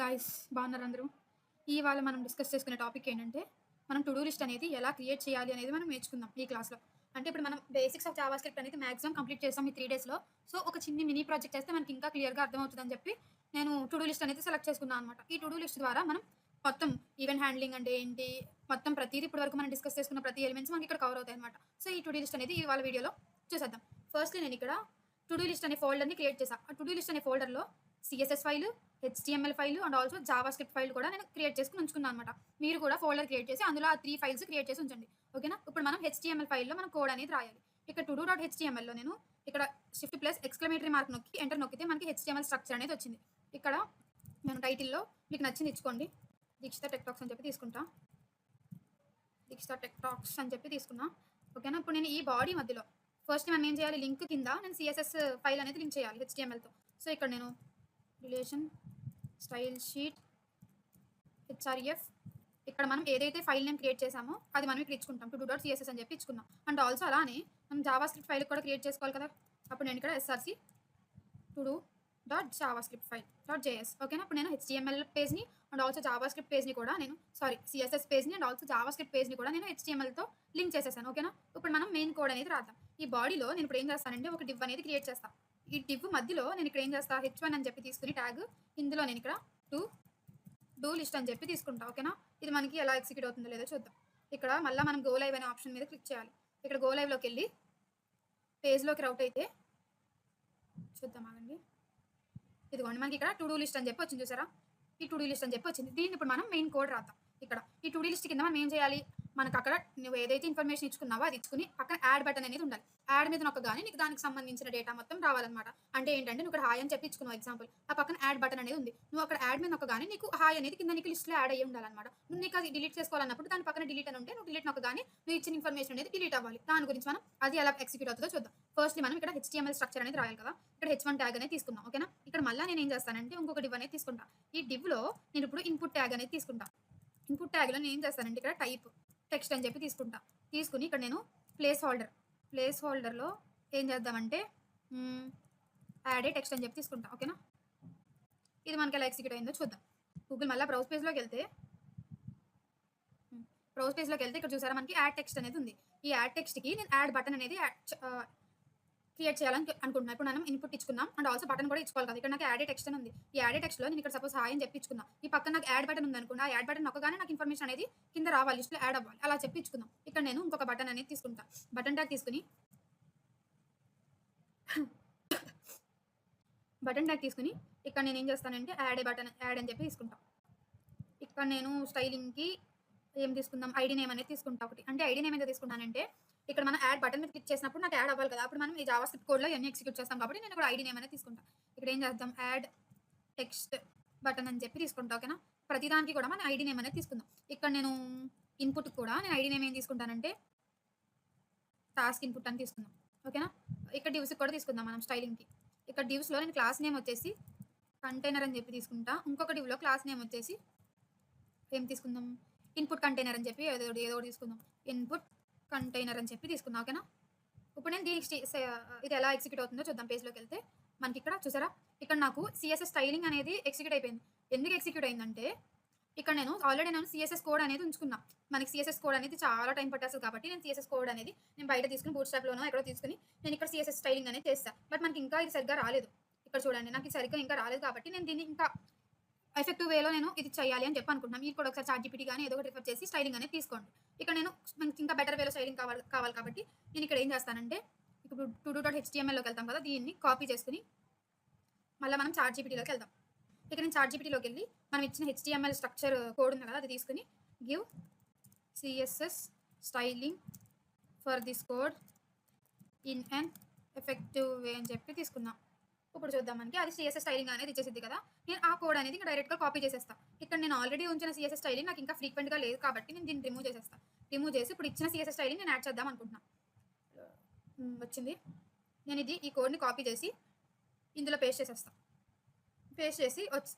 Guys బాగున్నారు అందరూ. ఇవాళ మనం డిస్కస్ చేసుకునే టాపిక్ ఏంటంటే, మనం టు డూ లిస్ట్ అనేది ఎలా క్రియేట్ చేయాలి అనేది మనం నేర్చుకుందాం ఈ క్లాస్‌లో. అంటే ఇప్పుడు మనం బేసిక్స్ ఆఫ్ జావా స్క్రిప్ట్ అనేది మాక్సిమం కంప్లీట్ చేసాం ఈ 3 డేస్‌లో. సో, ఒక చిన్ని మినీ ప్రాజెక్ట్ చేస్తే మనకి ఇంకా క్లియర్‌గా అర్థమవుతదని చెప్పి, నేను టు డూ లిస్ట్ అనేది సెలెక్ట్ చేసుకున్నాను అనమాట. ఈ టు డూ లిస్ట్ ద్వారా మనం మొత్తం ఈవెంట్ హ్యాండ్లింగ్ అంటే ఏంటి, మొత్తం ప్రతీది ఇప్పటి వరకు మనం డిస్కస్ చేసుకున్న ప్రతి ఎలిమెంట్స్ మనకి ఇక్కడ కవర్ అవుతాయన్నమాట. సో, ఈ టు డూ లిస్ట్ అనేది ఇవాళ వీడియోలో చూసేద్దాం. ఫస్ట్‌లీ నేను ఇక్కడ టు డూ లిస్ట్ అనే ఫోల్డర్‌ని క్రియేట్ చేశా. ఆ టు డూ లిస్ట్ అనే ఫోల్డర్‌లో CSS file, HTML file and also JavaScript file కూడా నేను క్రియేట్ చేసుకొని ఉంచుకున్నాను అనమాట. మీరు కూడా ఫోల్డర్ క్రియేట్ చేసి అందులో ఆ 3 ఫైల్స్ క్రియేట్ చేసి ఉంచండి. ఓకేనా? ఇప్పుడు మనం హెచ్టీఎంఎల్ ఫైల్‌లో మనం కోడ్ అనేది రాయాలి. ఇక్కడ టు డూ డాట్ హెచ్టీఎంఎల్‌లో నేను ఇక్కడ షిఫ్ట్ ప్లస్ ఎక్స్‌క్లమేటరీ మార్క్ నొక్కి ఎంటర్ నొక్కితే మనకి హెచ్టీఎంఎల్ స్ట్రక్చర్ అనేది వచ్చింది. ఇక్కడ నేను టైటిల్‌లో మీకు నచ్చింది ఇచ్చుకోండి. దీక్షిత టెక్ టాక్స్ అని చెప్పి తీసుకుంటా. దీక్షిత టెక్ టాక్స్ అని చెప్పి తీసుకున్నా. ఓకేనా? ఇప్పుడు నేను ఈ బాడీ మధ్యలో ఫస్ట్ మనం ఏం చేయాలి, లింక్ కింద నేను సిఎస్ఎస్ ఫైల్ అనేది లింక్ చేయాలి హెచ్టీఎంఎల్‌తో. సో, ఇక్కడ నేను రిలేషన్ స్టైల్ షీట్ హెచ్ఆర్ఎఫ్ ఇక్కడ మనం ఏదైతే ఫైల్ నేమ్ క్రియేట్ చేసామో అది మనం ఇక్కడ ఇచ్చుకుంటాం. టు డూ డాట్ సిఎస్ఎస్ అని చెప్పి ఇచ్చుకున్నాం. అండ్ ఆల్సో అలానే మనం జావా స్క్రిప్ట్ ఫైల్ కూడా క్రియేట్ చేసుకోవాలి కదా. అప్పుడు నేను ఇక్కడ SRC to do dot JavaScript file dot JS. ఓకేనా? ఇప్పుడు నేను హెచ్టీఎంఎల్ పేజ్ని అండ్ ఆల్సో జావా స్క్రిప్ట్ పేజ్ని కూడా నేను సిఎస్ఎస్ పేజ్ని అండ్ ఆల్సో జావా స్క్రిప్ట్ పేజ్ని కూడా నేను హెచ్టీఎంఎల్తో లింక్ చేసేసాను. ఓకేనా? ఇప్పుడు మనం మెయిన్ కోడ్ అనేది రాద్దాం. ఈ బాడీలో నేను ఇప్పుడు ఏం చేస్తానంటే ఒక డివ్ అనేది క్రియేట్ చేస్తాను. ఈ డివ్ మధ్యలో నేను ఇక్కడ ఏం చేస్తా, హెచ్1 అని చెప్పి తీసుకుని ట్యాగ్ ఇందులో నేను ఇక్కడ డూ లిస్ట్ అని చెప్పి తీసుకుంటా. ఓకేనా? ఇది మనకి ఎలా ఎగ్జిక్యూట్ అవుతుందో లేదో చూద్దాం. ఇక్కడ మళ్ళీ మనం గో లైవ్ అనే ఆప్షన్ మీద క్లిక్ చేయాలి. ఇక్కడ గో లైవ్లోకి వెళ్ళి పేజ్లోకి రౌట్ అయితే చూద్దాం ఆగండి. ఇదిగోండి మనకి ఇక్కడ టు డూ లిస్ట్ అని చెప్పి వచ్చింది చూసారా. ఈ టు డూ లిస్ట్ అని చెప్పి వచ్చింది. దీన్ని ఇప్పుడు మనం మెయిన్ కోడ్ రాద్దాం. ఇక్కడ ఈ టు డూ లిస్ట్ కింద మనం ఏం చేయాలి, మనకు అక్కడ నువ్వు ఏదైతే ఇన్ఫర్మేషన్ ఇచ్చుకున్నావో అది ఇచ్చుకుని పక్కన యాడ్ బటన్ అనేది ఉండాలి. యాడ్ మీద నొక్కగానే నీకు దానికి సంబంధించిన డేటా మొత్తం రావాలన్నమాట. అంటే ఏంటంటే నువ్వు ఇక్కడ హాయ్ అని చెప్పి ఇచ్చుకున్నావు ఎగ్జాంపుల్, ఆ పక్కన యాడ్ బటన్ అనేది ఉంది. నువ్వు అక్కడ యాడ్ మీద నొక్కగానే నీకు హాయ్ అనేది కింద నీకు లిస్ట్లో యాడ్ అయ్యి ఉండాలన్నమాట. నువ్వు నీకు అది డిలీట్ చేసుకోవాలన్నప్పుడు దాని పక్కన డిలీట్ అని ఉంటే నువ్వు డిలీట్ నొక్కగానే నువ్వు ఇచ్చిన ఇన్ఫర్మేషన్ అనేది డిలీట్ అవ్వాలి. దాని గురించి మనం అది ఎలా ఎగ్జిక్యూట్ అవుతుందో చూద్దాం. ఫస్ట్లీ మనం ఇక్కడ హెచ్టీఎంఎల్ స్ట్రక్చర్ అనేది రాయాలి కదా. ఇక్కడ హెచ్1 ట్యాగ్ అనేది తీసుకున్నాం. ఓకేనా? ఇక్కడ మళ్ళీ నేను ఏం చేస్తానంటే ఇంకొక డివ్ అనేది తీసుకుంటా. ఈ డివ్లో నేను ఇప్పుడు ఇన్పుట్ ట్యాగ్ అనేది తీసుకుంటా. ఇన్పుట్ ట్యాగ్లో నేను ఏం చేస్తానంటే ఇక్కడ టైప్ టెక్స్ట్ అని చెప్పి తీసుకుంటా. తీసుకుని ఇక్కడ నేను ప్లేస్ హోల్డర్లో ఏం చేద్దామంటే యాడ్ ఏ టెక్స్ట్ అని చెప్పి తీసుకుంటా. ఓకేనా? ఇది మనకి ఎలా ఎగ్జిక్యూట్ అయిందో చూద్దాం. గూగుల్ మళ్ళీ బ్రౌజ్ పేజ్లోకి వెళ్తే ఇక్కడ చూసారా మనకి యాడ్ టెక్స్ట్ అనేది ఉంది. ఈ యాడ్ టెక్స్ట్కి నేను యాడ్ బటన్ అనేది క్రియేట్ చేయాలని అనుకుంటున్నాను. ఇప్పుడు మనం ఇన్పుట్ ఇచ్చుకున్నాం అండ్ ఆల్సో బటన్ కూడా ఇచ్చుకోవాలి కదా. ఇక్కడ నాకు యాడ్ టెక్స్ట్ అని ఉంది. ఈ యాడ్ టెక్స్ట్లో నేను ఇక్కడ సపోజ్ హాయ్ అని చెప్పి ఇచ్చుకున్నా. ఈ పక్కన నాకు యాడ్ బటన్ ఉంది అనుకున్నా. ఆ యాడ్ బటన్ నొక్కగానే నాకు ఇన్ఫర్మేషన్ అనేది కింద రావాలి, లిస్ట్లో యాడ్ అవ్వాలి. అలా చెప్పి ఇచ్చుకుందాం. ఇక్కడ నేను ఇంకొక బటన్ అనేది తీసుకుంటా. బటన్ ట్యాగ్ తీసుకుని ఇక్కడ నేను ఏం చేస్తానంటే యాడ్ అని చెప్పి తీసుకుంటా. ఇక్కడ నేను స్టైలింగ్కి ఏం తీసుకుందాం, ఐడి నేమ్ అనేది తీసుకుంటా ఒకటి. అంటే ఐడి నేమ్ ఎందుకు తీసుకుంటానంటే ఇక్కడ మనం యాడ్ బటన్ మీద క్లిక్ చేసినప్పుడు నాకు యాడ్ అవ్వాలి కదా. అప్పుడు మనం ఈ జావా స్క్రిప్ట్ కోడ్లో ఇవన్నీ ఎగ్జిక్యూట్ చేస్తాం కాబట్టి నేను ఇక్కడ ఐడి నేమ్ అనేది తీసుకుంటా. ఇక్కడ ఏం చేద్దాం, యాడ్ టెక్స్ట్ బటన్ అని చెప్పి తీసుకుంటా. ఓకేనా? ప్రతిదానికి కూడా మనం ఐడి నేమ్ అనేది తీసుకుందాం. ఇక్కడ నేను ఇన్పుట్ కూడా నేను ఐడి నేమ్ ఏం తీసుకుంటానంటే టాస్క్ ఇన్పుట్ అని తీసుకుందాం. ఓకేనా? ఇక్కడ డివ్స్ కూడా తీసుకుందాం మనం స్టైలింగ్కి. ఇక్కడ డివ్స్లో నేను క్లాస్ నేమ్ వచ్చేసి కంటైనర్ అని చెప్పి తీసుకుంటా. ఇంకొక డివ్లో క్లాస్ నేమ్ వచ్చేసి ఏం తీసుకుందాం, ఇన్పుట్ కంటైనర్ అని చెప్పి ఏదో తీసుకుందాం. ఇన్పుట్ కంటైనర్ అని చెప్పి తీసుకుందాం. ఓకేనా? ఇప్పుడు నేను ఇది ఎలా ఎగ్జిక్యూట్ అవుతుందో చూద్దాం. పేజ్లోకి వెళ్తే మనకి ఇక్కడ చూసారా, ఇక్కడ నాకు సిఎస్ఎస్ స్టైలింగ్ అనేది ఎగ్జిక్యూట్ అయిపోయింది. ఎందుకు ఎగ్జిక్యూట్ అయిందంటే ఇక్కడ నేను ఆల్రెడీ సిఎస్ఎస్ కోడ్ అనేది ఉంచుకున్నా. మనకి సిఎస్ఎస్ కోడ్ అనేది చాలా టైం పట్టేస్తుంది కాబట్టి నేను సిఎస్ఎస్ కోడ్ అనేది నేను బయట తీసుకుని బూట్ స్ట్రాప్లోనో ఎక్కడో తీసుకుని నేను ఇక్కడ సిఎస్ఎస్ స్టైలింగ్ అనేది చేస్తాను. బట్ మనకి ఇంకా ఇది సరిగ్గా రాలేదు. ఇక్కడ చూడండి, నాకు ఇది సరిగ్గా ఇంకా రాలేదు కాబట్టి నేను దీన్ని ఇంకా ఎఫెక్టివ్ వేలో నేను ఇది చేయాలి అని చెప్పి అనుకుంటున్నాను. మీరు కూడా ఒకసారి చాట్‌జీపీటీ కానీ ఏదో ఒకటి రిఫర్ చేసి స్టైలింగ్ అనేది తీసుకోండి. ఇక్కడ నేను మనకి ఇంకా బెటర్ వేలో స్టైలింగ్ కావాలి కాబట్టి నేను ఇక్కడ ఏం చేస్తానంటే ఇప్పుడు టు డూ డాట్ హెచ్టీఎంఎల్లోకి వెళ్తాం కదా, దీన్ని కాపీ చేసుకుని మళ్ళీ మనం చాట్‌జీపీటీలోకి వెళ్దాం. ఇక్కడ నేను చాట్‌జీపీటీలోకి వెళ్ళి మనం ఇచ్చిన హెచ్టీఎంఎల్ స్ట్రక్చర్ కోడ్ ఉంది కదా, అది తీసుకుని give CSS styling for this code in an effective way అని చెప్పి తీసుకున్నాం. ఇప్పుడు చూద్దాం, మనకి అది సిఎస్ఎస్ స్టైలింగ్ అనేది ఇచ్చేసింది కదా. నేను ఆ కోడ్ అనేది డైరెక్ట్గా కాపీ చేసేస్తాను. ఇక్కడ నేను ఆల్రెడీ ఉంచిన సిఎస్ఎస్ స్టైలింగ్ నాకు ఇంకా ఫ్రీక్వెంట్గా లేదు కాబట్టి నేను దీన్ని రిమూవ్ చేసేస్తాను. రిమూవ్ చేసి ఇప్పుడు ఇచ్చిన సిఎస్ఎస్ స్టైలింగ్ నేను యాడ్ చేద్దాం అనుకుంటున్నాను. వచ్చింది. నేను ఈ కోడ్ని కాపీ చేసి ఇందులో పేస్ట్ చేసేస్తాను. పేస్ట్ చేసి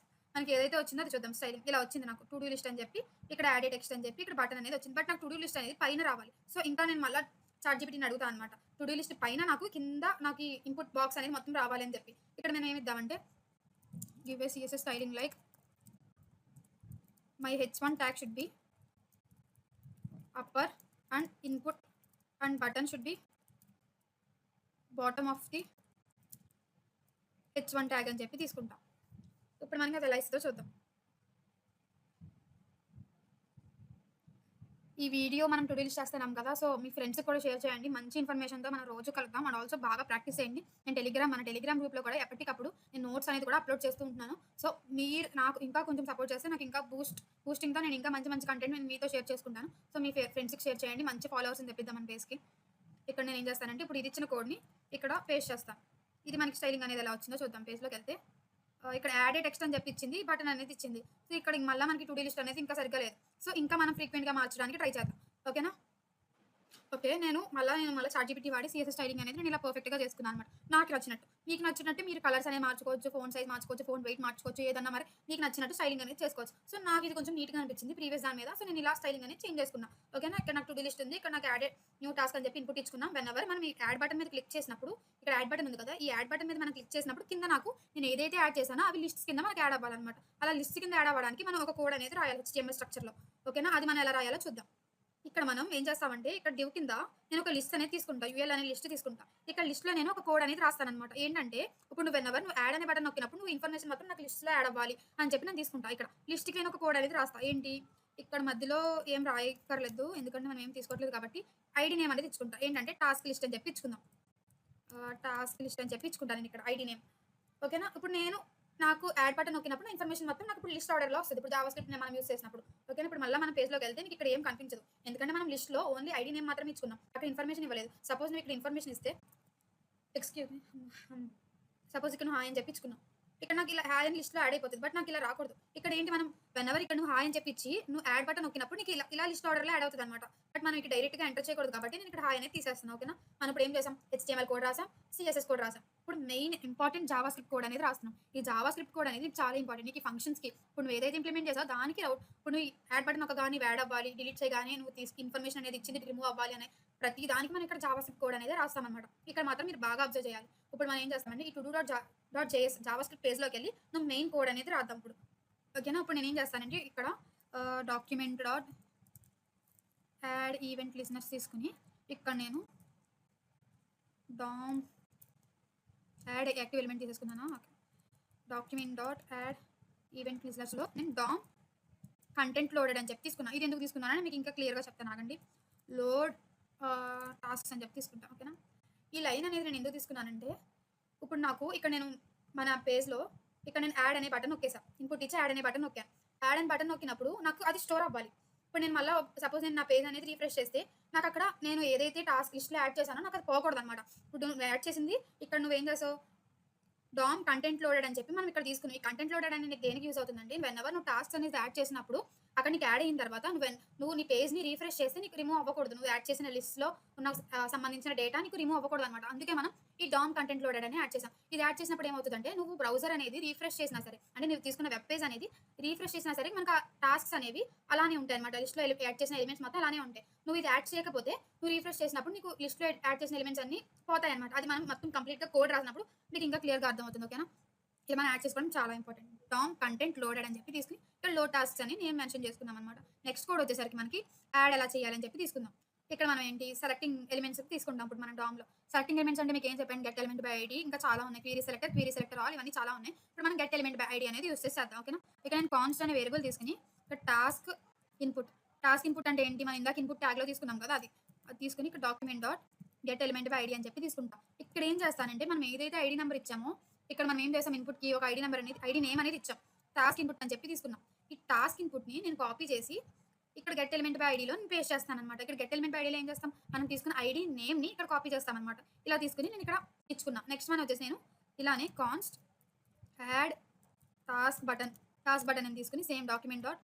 మనకి ఏదైతే వచ్చిందో అది చూద్దాం. స్టైలింగ్ ఇలా వచ్చింది నాకు. టు డూ లిస్ట్ అని చెప్పి ఇక్కడ యాడ్ టెక్స్ట్ అని చెప్పి ఇక్కడ బటన్ అనేది వచ్చింది. బట్ నాకు టు డూ లిస్ట్ అనేది పైన రావాలి. సో ఇంకా నేను మళ్ళీ చాట్‌జీపీటీని అడుగుతాను అనమాట. టు డూ లిస్ట్ పైన నాకు కింద నాకు ఈ ఇన్పుట్ బాక్స్ అనేది మొత్తం రావాలి అని చెప్పి ఇక్కడ మేము ఏమి ఇద్దామంటే give a CSS styling like my h1 tag should be upper and input and button should be bottom of the h1 tag అని చెప్పి తీసుకుంటాం. ఇప్పుడు మనకి అది ఎలా ఇస్తుందో చూద్దాం. ఈ వీడియో మనం టు డూ లిస్ట్ చేస్తున్నాం కదా! సో, మీ ఫ్రెండ్స్‌కి కూడా షేర్ చేయండి. మంచి ఇన్ఫర్మేషన్‌తో మనం రోజు కలుద్దాం. అండ్ ఆల్సో బాగా ప్రాక్టీస్ చేయండి. నేను మన టెలిగ్రామ్ గ్రూప్‌లో కూడా ఎప్పటికప్పుడు నేను నోట్స్ అనేది కూడా అప్‌లోడ్ చేస్తూ ఉంటున్నాను. సో, మీరు నాకు ఇంకా కొంచెం సపోర్ట్ చేస్తే నాకు ఇంకా బూస్టింగ్‌తో నేను ఇంకా మంచి మంచి కంటెంట్ నేను మీతో షేర్ చేసుకుంటాను. సో, మీ ఫ్రెండ్స్‌కి షేర్ చేయండి. మంచి ఫాలోవర్స్‌ని తెప్పిద్దాం మన పేజ్‌కి. ఇక్కడ నేనేం చేస్తానంటే ఇప్పుడు ఇది ఇచ్చిన కోడ్‌ని ఇక్కడ పేస్ట్ చేస్తా. ఇది మనకి స్టైలింగ్ అనేది ఎలా వచ్చిందో చూద్దాం పేజ్‌లోకెళ్తే. ఇక్కడ యాడ్ ఏ టెక్స్ట్ అని చెప్పి ఇచ్చింది. బటన్ అనేది ఇచ్చింది. సో, ఇక్కడ మళ్ళా మనకి టు డూ లిస్ట్ అనేది ఇంకా సరిగ్గా లేదు. సో, ఇంకా మనం ఫ్రీక్వెంట్‌గా మార్చడానికి ట్రై చేద్దాం. ఓకేనా? ఓకే. నేను మళ్ళా చాట్‌జీపీటీ వాడి సీఎస్ఎస్ స్టైలింగ్ అనేది నేను ఇలా పర్ఫెక్ట్‌గా చేసుకున్నాననమాట. నాకు నచ్చినట్టు. మీకు నచ్చినట్టు మీరు కలర్స్ అనేవి మార్చుకోవచ్చు, ఫోన్ సైజ్ మార్చుకోవచ్చు, ఫోన్ వెయిట్ మార్చుకోవచ్చు. ఏదన్నా మరి మీకు నచ్చినట్టు స్టైలింగ్ అనేది చేసుకోవచ్చు. సో, నాకు ఇది కొంచెం నీట్‌గా అనిపించింది ప్రీవియస్ దాని మీద. సో, నేను ఇలా స్టైలింగ్ అనేది చేంజ్ చేసుకున్నా. ఓకేనా? ఇక్కడ నాకు టు డూ లిస్ట్ ఉంది. ఇక్కడ నాకు యాడెడ్ న్యూ టాస్క్ అని చెప్పి ఇన్పుట్ ఇచ్చుకున్నాం. వెనెవర్ మనం ఈ యాడ్ బటన్ మీద క్లిక్ చేసినప్పుడు ఇక్కడ యాడ్ బటన్ ఉంది కదా! ఈ యాడ్ బటన్ మీద మనం క్లిక్ చేసినప్పుడు కింద నాకు నేను ఏదైతే యాడ్ చేశానో అవి లిస్ట్స్ కింద మనకి యాడ్ అవ్వాలన్నమాట. అలా లిస్ట్ కింద యాడ్ అవ్వడానికి మనం ఒక కోడ్ అనేది రాయాలి హెచ్‌టీఎంఎల్ స్ట్రక్చర్‌లో. ఓకేనా? అది మనం ఎలా రాయాలో చూద్దాం. ఇక్కడ మనం ఏం చేస్తామంటే ఇక్కడ డివ్ కింద నేను ఒక లిస్ట్ అనేది తీసుకుంటా. యూఎల్ అనే లిస్ట్ తీసుకుంటా. ఇక్కడ లిస్ట్‌లో నేను ఒక కోడ్ అనేది రాస్తాననమాట. ఏంటంటే ఇప్పుడు నువ్వు యాడ్ అనే బటన్ నొక్కినప్పుడు నువ్వు ఇన్ఫర్మేషన్ మాత్రం నాకు లిస్ట్‌లో యాడ్ అవ్వాలి అని చెప్పి నేను తీసుకుంటా. ఇక్కడ లిస్ట్‌కి నేను ఒక కోడ్ అనేది రాస్తా. ఏంటి ఇక్కడ మధ్యలో ఏం రాయక్కర్లేదు. ఎందుకంటే మనం ఏం తీసుకోవట్లేదు కాబట్టి ఐడీ నేమ్ అనేది ఇచ్చుకుంటా. ఏంటంటే టాస్క్ లిస్ట్ అని చెప్పి ఇచ్చుకుందాం. టాస్క్ లిస్ట్ అని చెప్పి ఇచ్చుకుంటాను నేను ఇక్కడ ఐడీ నేమ్. ఓకేనా? ఇప్పుడు నాకు యాడ్ బటన్ నొక్కినప్పుడు ఇన్ఫర్మేషన్ మొత్తం నాకు ఇప్పుడు లిస్ట్ ఆర్డర్‌లో వస్తది. ఇప్పుడు జావా స్క్రిప్ట్‌ని మనం యూజ్ చేసినప్పుడు. ఓకేనా? ఇప్పుడు మళ్ళా మనం పేజ్‌లోకెళ్తే మీకు ఇక్కడ ఏం కనిపించదు. ఎందుకంటే మనం లిస్ట్‌లో ఓన్లీ ఐడీ నేమ్ మాత్రమే ఇచ్చుకున్నాం. అక్కడ ఇన్ఫర్మేషన్ ఇవ్వలేదు. సపోజ్ నువ్వు ఇక్కడ ఇన్ఫర్మేషన్ ఇస్తే ఎక్స్‌క్యూజ్ మీ సపోజ్ ఇక్కడ నువ్వు హాయ్ అని చెప్పి ఇచ్చుకున్నావు. ఇక్కడ నాకు ఇలా హాయ్ అని లిస్ట్‌లో యాడ్ అయిపోతది. బట్ నాకు ఇలా రాకూడదు. ఇక్కడ ఏంటి మనం వెనెవర్ ఇక్కడ నువ్వు హాయ్ అని చెప్పి ఇచ్చి నువ్వు యాడ్ బటన్ నొక్కినప్పుడు నీకు ఇలా లిస్ట్ ఆర్డర్‌లో యాడ్ అవుతదనమాట. బట్ మనం ఇక్కడ డైరెక్ట్‌గా ఎంటర్ చేయకూడదు కాబట్టి నేను ఇక్కడ హాయ్ అనేది తీసేస్తున్నా. ఓకేనా? మనం ఇప్పుడు ఏం చేసాం హెచ్‌టీఎంఎల్ కోడ్ రాసాం. సీఎస్ఎస్ కోడ్ రాసాం. ఇప్పుడు main important Java script code అనేది రాస్తున్నాం. ఈ జావా స్క్రిప్ట్ కోడ్ అనేది చాలా ఇంపార్టెంట్. నీకు ఈ ఫంక్షన్స్‌కి ఇప్పుడు నువ్వు ఏదైతే ఇంప్లిమెంట్ చేసావో దానికి ఇప్పుడు నువ్వు యాడ్ బటన్ నొక్కగానే యాడ్ అవ్వాలి, డిలీట్ చేయగానే నువ్వు ఇన్ఫర్మేషన్ అనేది ఇచ్చింది రిమూవ్ అవ్వాలి అనే ప్రతి దానికి మనం ఇక్కడ జావా స్క్రిప్ట్ కోడ్ అనేది రాస్తామనమాట. ఇక్కడ మాత్రం మీరు బాగా అబ్జర్వ్ చేయాలి. ఇప్పుడు మనం ఏం చేస్తామంటే ఈ to do dot JS JavaScript పేజ్‌లోకెళ్ళి నువ్వు మెయిన్ కోడ్ అనేది రాద్దాం ఇప్పుడు. ఓకేనా? ఇప్పుడు నేనేం చేస్తానంటే ఇక్కడ document dot add event listeners తీసుకొని ఇక్కడ నేను డామ్ యాడ్ యాక్టివ్ ఎలిమెంట్ తీసేసుకున్నానా? Okay. Document dot add event లిజనర్స్‌లో నేను డామ్ కంటెంట్ లోడెడ్ అని చెప్పి తీసుకున్నా. ఇది ఎందుకు తీసుకున్నానని మీకు ఇంకా క్లియర్‌గా చెప్తాను ఆగండి. లోడ్ టాస్క్స్ అని చెప్పి తీసుకుంటా. ఓకేనా? ఈ లైన్ అనేది నేను ఎందుకు తీసుకున్నానంటే ఇప్పుడు నాకు ఇక్కడ నేను మన పేజ్‌లో ఇక్కడ నేను యాడ్ అనే బటన్ నొక్కేసా. ఇన్పుట్ ఇచ్చి యాడ్ అనే బటన్ నొక్కాను. యాడ్ అనే బటన్ నొక్కినప్పుడు నాకు అది స్టోర్ అవ్వాలి. ఇప్పుడు నేను మళ్ళా సపోజ్ నేను నా పేజ్ అనేది రిఫ్రెష్ చేస్తే నాకక్కడ నేను ఏదైతే టాస్క్ లిస్ట్‌లో యాడ్ చేశానో నాకది పోకూడదనమాట. ఇప్పుడు నువ్వు యాడ్ చేసింది ఇక్కడ నువ్వేం చేసావు డామ్ కంటెంట్ లోడెడ్ అని చెప్పి మనం ఇక్కడ తీసుకున్నాం. ఈ కంటెంట్ లోడెడ్ అనేది నీకు దేనికి యూజ్ అవుతుందంటే వెనెవర్ నువ్వు టాస్క్స్ అనేది యాడ్ చేసినప్పుడు అక్కడ నీకు యాడ్ అయిన తర్వాత నువ్వు నీ పేజ్‌ని రిఫ్రెష్ చేస్తే నీకు రిమూవ్ అవ్వకూడదు. నువ్వు యాడ్ చేసిన లిస్ట్‌లో ఉన్న సంబంధించిన డేటా నీకు రిమూవ్ అవ్వకూడదనమాట. అందుకే మనం ఈ డామ్ కంటెంట్ లోడెడ్ అని యాడ్ చేసాం. ఇది యాడ్ చేసినప్పుడు ఏమవుతుందంటే నువ్వు బ్రౌజర్ అనేది రిఫ్రెష్ చేసినా సరే అంటే నువ్వు తీసుకున్న వెబ్ పేజ్ అనేది రిఫ్రెష్ చేసినా సరే మనకు ఆ టాస్క్స్ అనేవి అలానే ఉంటాయన్నమాట. లిస్ట్‌లో యాడ్ చేసిన ఎలిమెంట్స్ మొత్తం అలానే ఉంటాయి. నువ్వు ఇది యాడ్ చేయకపోతే నువ్వు రిఫ్రెష్ చేసినప్పుడు నీకు లిస్ట్‌లో యాడ్ చేసిన ఎలిమెంట్స్ అన్నీ పోతాయన్నమాట. అది మనం మొత్తం కంప్లీట్‌గా కోడ్ రాసినప్పుడు మీకు ఇంకా క్లియర్‌గా అర్థమవుతుంది. ఓకేనా? ఇలా మనం యాడ్ చేసుకోవడం చాలా ఇంపార్టెంట్. డామ్ కంటెంట్ లోడెడ్ అని చెప్పి తీసుకొని ఇక్కడ లోడ్ టాస్క్స్ అని నేను మెన్షన్ చేసుకున్నాం అనమాట. నెక్స్ట్ కోడ్ వచ్చేసరికి మనకి యాడ్ ఎలా చేయాలని చెప్పి తీసుకుందాం. ఇక్కడ మనం ఏంటి సెలెక్టింగ్ ఎలిమెంట్స్ తీసుకుంటాం. ఇప్పుడు మనం డామ్‌లో సెలెక్టింగ్ ఎలిమెంట్స్ అంటే మీకు ఏం చెప్పాను గెట్ ఎలిమెంట్ బై ఐడీ ఇంకా చాలా ఉన్నాయి. క్వెరీ సెలెక్టర్ ఆల్ ఇవన్నీ చాలా ఉన్నాయి. ఇప్పుడు మనం గెట్ ఎలిమెంట్ బై ఐడీ అనేది యూజ్ చేసి చేద్దాం. ఓకేనా? ఇక్కడ నేను కాన్స్ట్ అనే వేరియబుల్ తీసుకొని ఇక్కడ టాస్క్ ఇన్పుట్ అంటే ఏంటి మనం ఇందాక ఇన్పుట్ ట్యాగ్‌లో తీసుకున్నాం కదా అది తీసుకొని ఇక్కడ document dot get element by ID అని చెప్పి తీసుకుంటాం. ఇక్కడ ఏం చేస్తానంటే మనం ఏదైతే ఐడీ నెంబర్ ఇచ్చామో ఇక్కడ మనం ఏం చేసాం ఇన్పుట్‌కి ఒక ఐడీ నేమ్ అనేది ఇచ్చాం. టాస్క్ ఇన్పుట్ అని చెప్పి తీసుకున్నాం. ఈ టాస్క్ ఇన్పుట్‌ని నేను కాపీ చేసి ఇక్కడ గెట్ ఎలిమెంట్ బై ఐడీలో నేను పేస్ట్ చేస్తాననమాట. ఇక్కడ గెట్ ఎలిమెంట్ బై ఐడీలో ఏం చేస్తాం మనం తీసుకున్న ఐడీ నేమ్‌ని ఇక్కడ కాపీ చేస్తామనమాట. ఇలా తీసుకొని నేను ఇక్కడ ఇచ్చుకున్నా. నెక్స్ట్ వన్ వచ్చేసి నేను ఇలానే కాన్స్ట్ యాడ్ టాస్క్ బటన్ అని తీసుకొని same document dot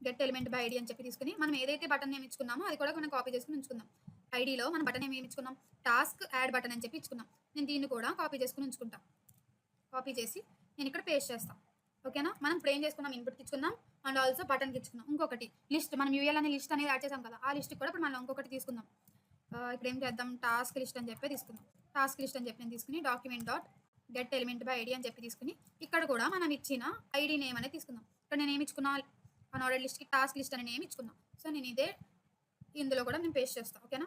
get element by ID అని చెప్పి తీసుకొని మనం ఏదైతే బటన్ నేమ్ ఇచ్చుకున్నామో అది కూడా మనం కాపీ చేసుకొని ఉంచుకుందాం. ఐడీలో మన బటన్ నేమ్ ఏమి ఇచ్చుకున్నాం టాస్క్ యాడ్ బటన్ అని చెప్పి ఇచ్చుకున్నాం. నేను దీన్ని కూడా కాపీ చేసుకొని ఉంచుకుంటా. కాపీ చేసి నేను ఇక్కడ పేస్ట్ చేస్తాను. ఓకేనా? మనం ఇప్పుడు ఏం చేసుకున్నాం ఇన్పుట్‌కి ఇచ్చుకున్నాం అండ్ ఆల్సో బటన్‌కి ఇచ్చుకున్నాం. ఇంకొకటి లిస్ట్ మనం యూఎల్ అనే లిస్ట్ అనేది యాడ్ చేసాం కదా! ఆ లిస్ట్‌కి కూడా ఇప్పుడు మనం ఇంకొకటి తీసుకుందాం. ఇక్కడ ఏం చేద్దాం టాస్క్ లిస్ట్ అని చెప్పి తీసుకుందాం. టాస్క్ లిస్ట్ అని చెప్పి నేను తీసుకొని document dot get element by ID అని చెప్పి తీసుకొని ఇక్కడ కూడా మనం ఇచ్చిన ఐడీ నేమ్ అనేది తీసుకుందాం. ఇక్కడ నేను ఏమి ఇచ్చుకున్నా అన్ఆర్డర్డ్ లిస్ట్‌కి టాస్క్ లిస్ట్ అనే నేమ్ ఇచ్చుకుందాం. సో, నేను ఇదే ఇందులో కూడా నేను పేస్ట్ చేస్తా. ఓకేనా?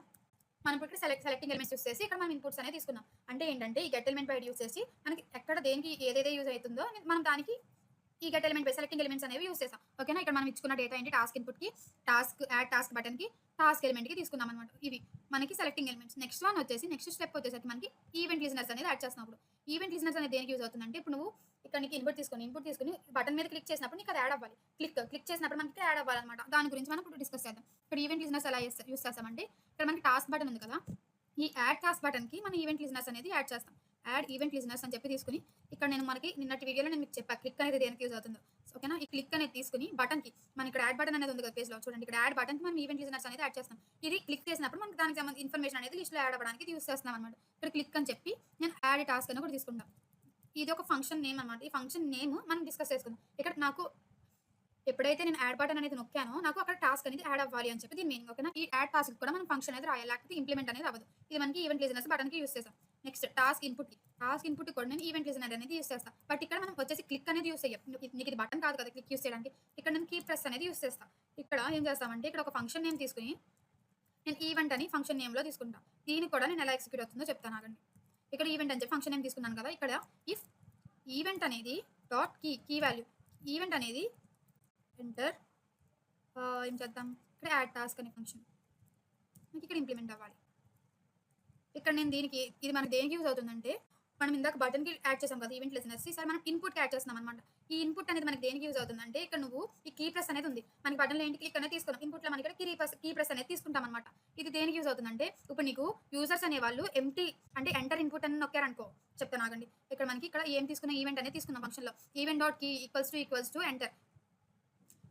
మనం ఇప్పుడు సెలెక్టింగ్ ఎలిమెంట్స్ యూజ్ చేసి ఇక్కడ మనం ఇన్‌పుట్స్ అనేది తీసుకున్నాం. అంటే ఏంటంటే ఈ గెట్ ఎలిమెంట్ బైట్ యూజ్ చేసి మనకి ఎక్కడ దేనికి ఏదైతే యూజ్ అయితుందో మనం దానికి ఈ get element by selecting elements అనేవి యూజ్ చేసాం. ఓకేనా? ఇక్కడ మనం ఇచ్చుకున్న డేటా ఏంటి టాస్క్ ఇన్‌పుట్‌కి, యాడ్ టాస్క్ బటన్‌కి, టాస్క్ ఎలిమెంట్‌కి తీసుకున్నాం అన్నమాట. ఇవి మనకి సెలెక్టింగ్ ఎలిమెంట్స్. నెక్స్ట్ స్టెప్ వచ్చేసరికి మనకి ఈవెంట్ లిజనర్స్ అనేది యాడ్ చేస్తున్నప్పుడు. ఈవెంట్ లిజనర్స్ అనేది దేనికి యూజ్ అవుతుందంటే ఇప్పుడు నువ్వు ఇక్కడ నీకు ఇన్‌పుట్ తీసుకొని బటన్ మీద క్లిక్ చేసినప్పుడు నీకు అది యాడ్ అవ్వాలి. క్లిక్ చేసినప్పుడు మనకి యాడ్ అవ్వాలన్నమాట. దాని గురించి మనం ఇప్పుడు డిస్కస్ చేద్దాం. ఇక్కడ ఈవెంట్ లిజనర్స్ ఎలా యూజ్ చేస్తామంటే ఇక్కడ మనకి టాస్క్ బటన్ ఉంది కదా! ఈ యాడ్ టాస్క్ బటన్‌కి మనం ఈవెంట్ లిజనర్స్ అనేది యాడ్ చేస్తాం. యాడ్ ఈవెంట్ లిజనర్స్ అని చెప్పి తీసుకొని ఇక్కడ మనకి నిన్నటి వీడియోలో నేను మీకు చెప్పా క్లిక్ అనేది దేనికి యూజ్ అవుతుందో. ఓకేనా? ఈ క్లిక్ అనేది తీసుకొని బటన్‌కి మన ఇక్కడ యాడ్ బటన్ అనేది ఉంది కదా పేజ్‌లో చూడండి. ఇక్కడ యాడ్ బటన్‌కి మనం ఈవెంట్ లిజనర్స్ అనేది యాడ్ చేస్తాం. ఇది క్లిక్ చేసినప్పుడు మనకి దానికి సంబంధించిన ఇన్ఫర్మేషన్ అనేది లిస్ట్‌లో యాడ్ అవ్వడానికి ఇది యూజ్ చేస్తున్నాం అన్నమాట. ఇక్కడ క్లిక్ అని చెప్పి నేను యాడ్ టాస్క్ అని కూడా తీసుకుంటా. ఇది ఒక ఫంక్షన్ నేమ్ అన్నమాట. ఈ ఫంక్షన్ నేమ్ మనం డిస్కస్ చేసుకుందాం. ఇక్కడ నాకు ఎప్పుడైతే నేను యాడ్ బటన్ అనేది నొక్కానో నాకు అక్కడ టాస్క్ అనేది యాడ్ అవ్వాలి అని చెప్పి దీని మీనింగ్. ఓకేనా? ఈ యాడ్ టాస్క్ కూడా మనం ఫంక్షన్ అనేది రాయాలి. లేకపోతే ఇంప్లిమెంట్ అనేది అవ్వదు. ఇది మనకి ఈవెంట్ లిజనర్స్ బటన్‌కి యూజ్ చేసాం. నెక్స్ట్ టాస్క్ ఇన్‌పుట్ కూడా నేను ఈవెంట్ లిజనర్ అనేది యూజ్ చేస్తా. బట్ ఇక్కడ మనం వచ్చేసి క్లిక్ అనేది యూజ్ చేయం. నీకు ఇది బటన్ కాదు కదా క్లిక్ యూజ్ చేయడానికి. ఇక్కడ నేను కీ ప్రెస్ అనేది యూజ్ చేస్తా. ఇక్కడ ఏం చేస్తామంటే ఇక్కడ ఒక ఫంక్షన్ నేమ్ తీసుకొని నేను ఈవెంట్ అని ఫంక్షన్ నేమ్‌లో తీసుకుంటా. దీనికి కూడా నేను ఎలా ఎగ్జిక్యూట్ అవుతుందో చెప్తాను ఆగండి. ఇక్కడ ఈవెంట్ అని చెప్పి ఫంక్షన్ నేమ్ తీసుకున్నాను కదా! ఇక్కడ ఇఫ్ ఈవెంట్ అనేది డాట్ కీ వాల్యూ ఈవెంట్ అనేది ఎంటర్ ఏం చేద్దాం ఇక్కడ యాడ్ టాస్క్ అనే ఫంక్షన్ మీకు ఇక్కడ ఇంప్లిమెంట్ అవ్వాలి. ఇక్కడ నేను ఇది మనకి దేనికి యూజ్ అవుతుందంటే మనం ఇందాక బటన్‌కి యాడ్ చేసాం కదా ఈవెంట్ లిజనర్స్. ఈసారి మనం ఇన్‌పుట్‌కి యాడ్ చేస్తున్నాం అనమాట. ఈ ఇన్‌పుట్ అనేది మనకి దేనికి యూజ్ అవుతుందంటే ఇక్కడ నువ్వు ఈ కీ ప్రెస్ అనేది ఉంది. మనకి బటన్‌లో ఏంటి క్లిక్ అనేది తీసుకున్నాం. ఇన్‌పుట్‌లో మనం ఇక్కడ కీ ప్రెస్ అనేది తీసుకుంటాం అనమాట. ఇది దేనికి యూజ్ అవుతుందంటే ఇప్పుడు నీకు యూజర్స్ అనేవాళ్ళు ఎంప్టీ అంటే ఎంటర్ ఇన్‌పుట్ అని నొక్కారనుకో చెప్తాను ఆగండి. ఇక్కడ మనకి ఇక్కడ ఏం తీసుకున్నాం ఈవెంట్ అనేది తీసుకున్నాం ఫంక్షన్‌లో. Event dot key equals to enter.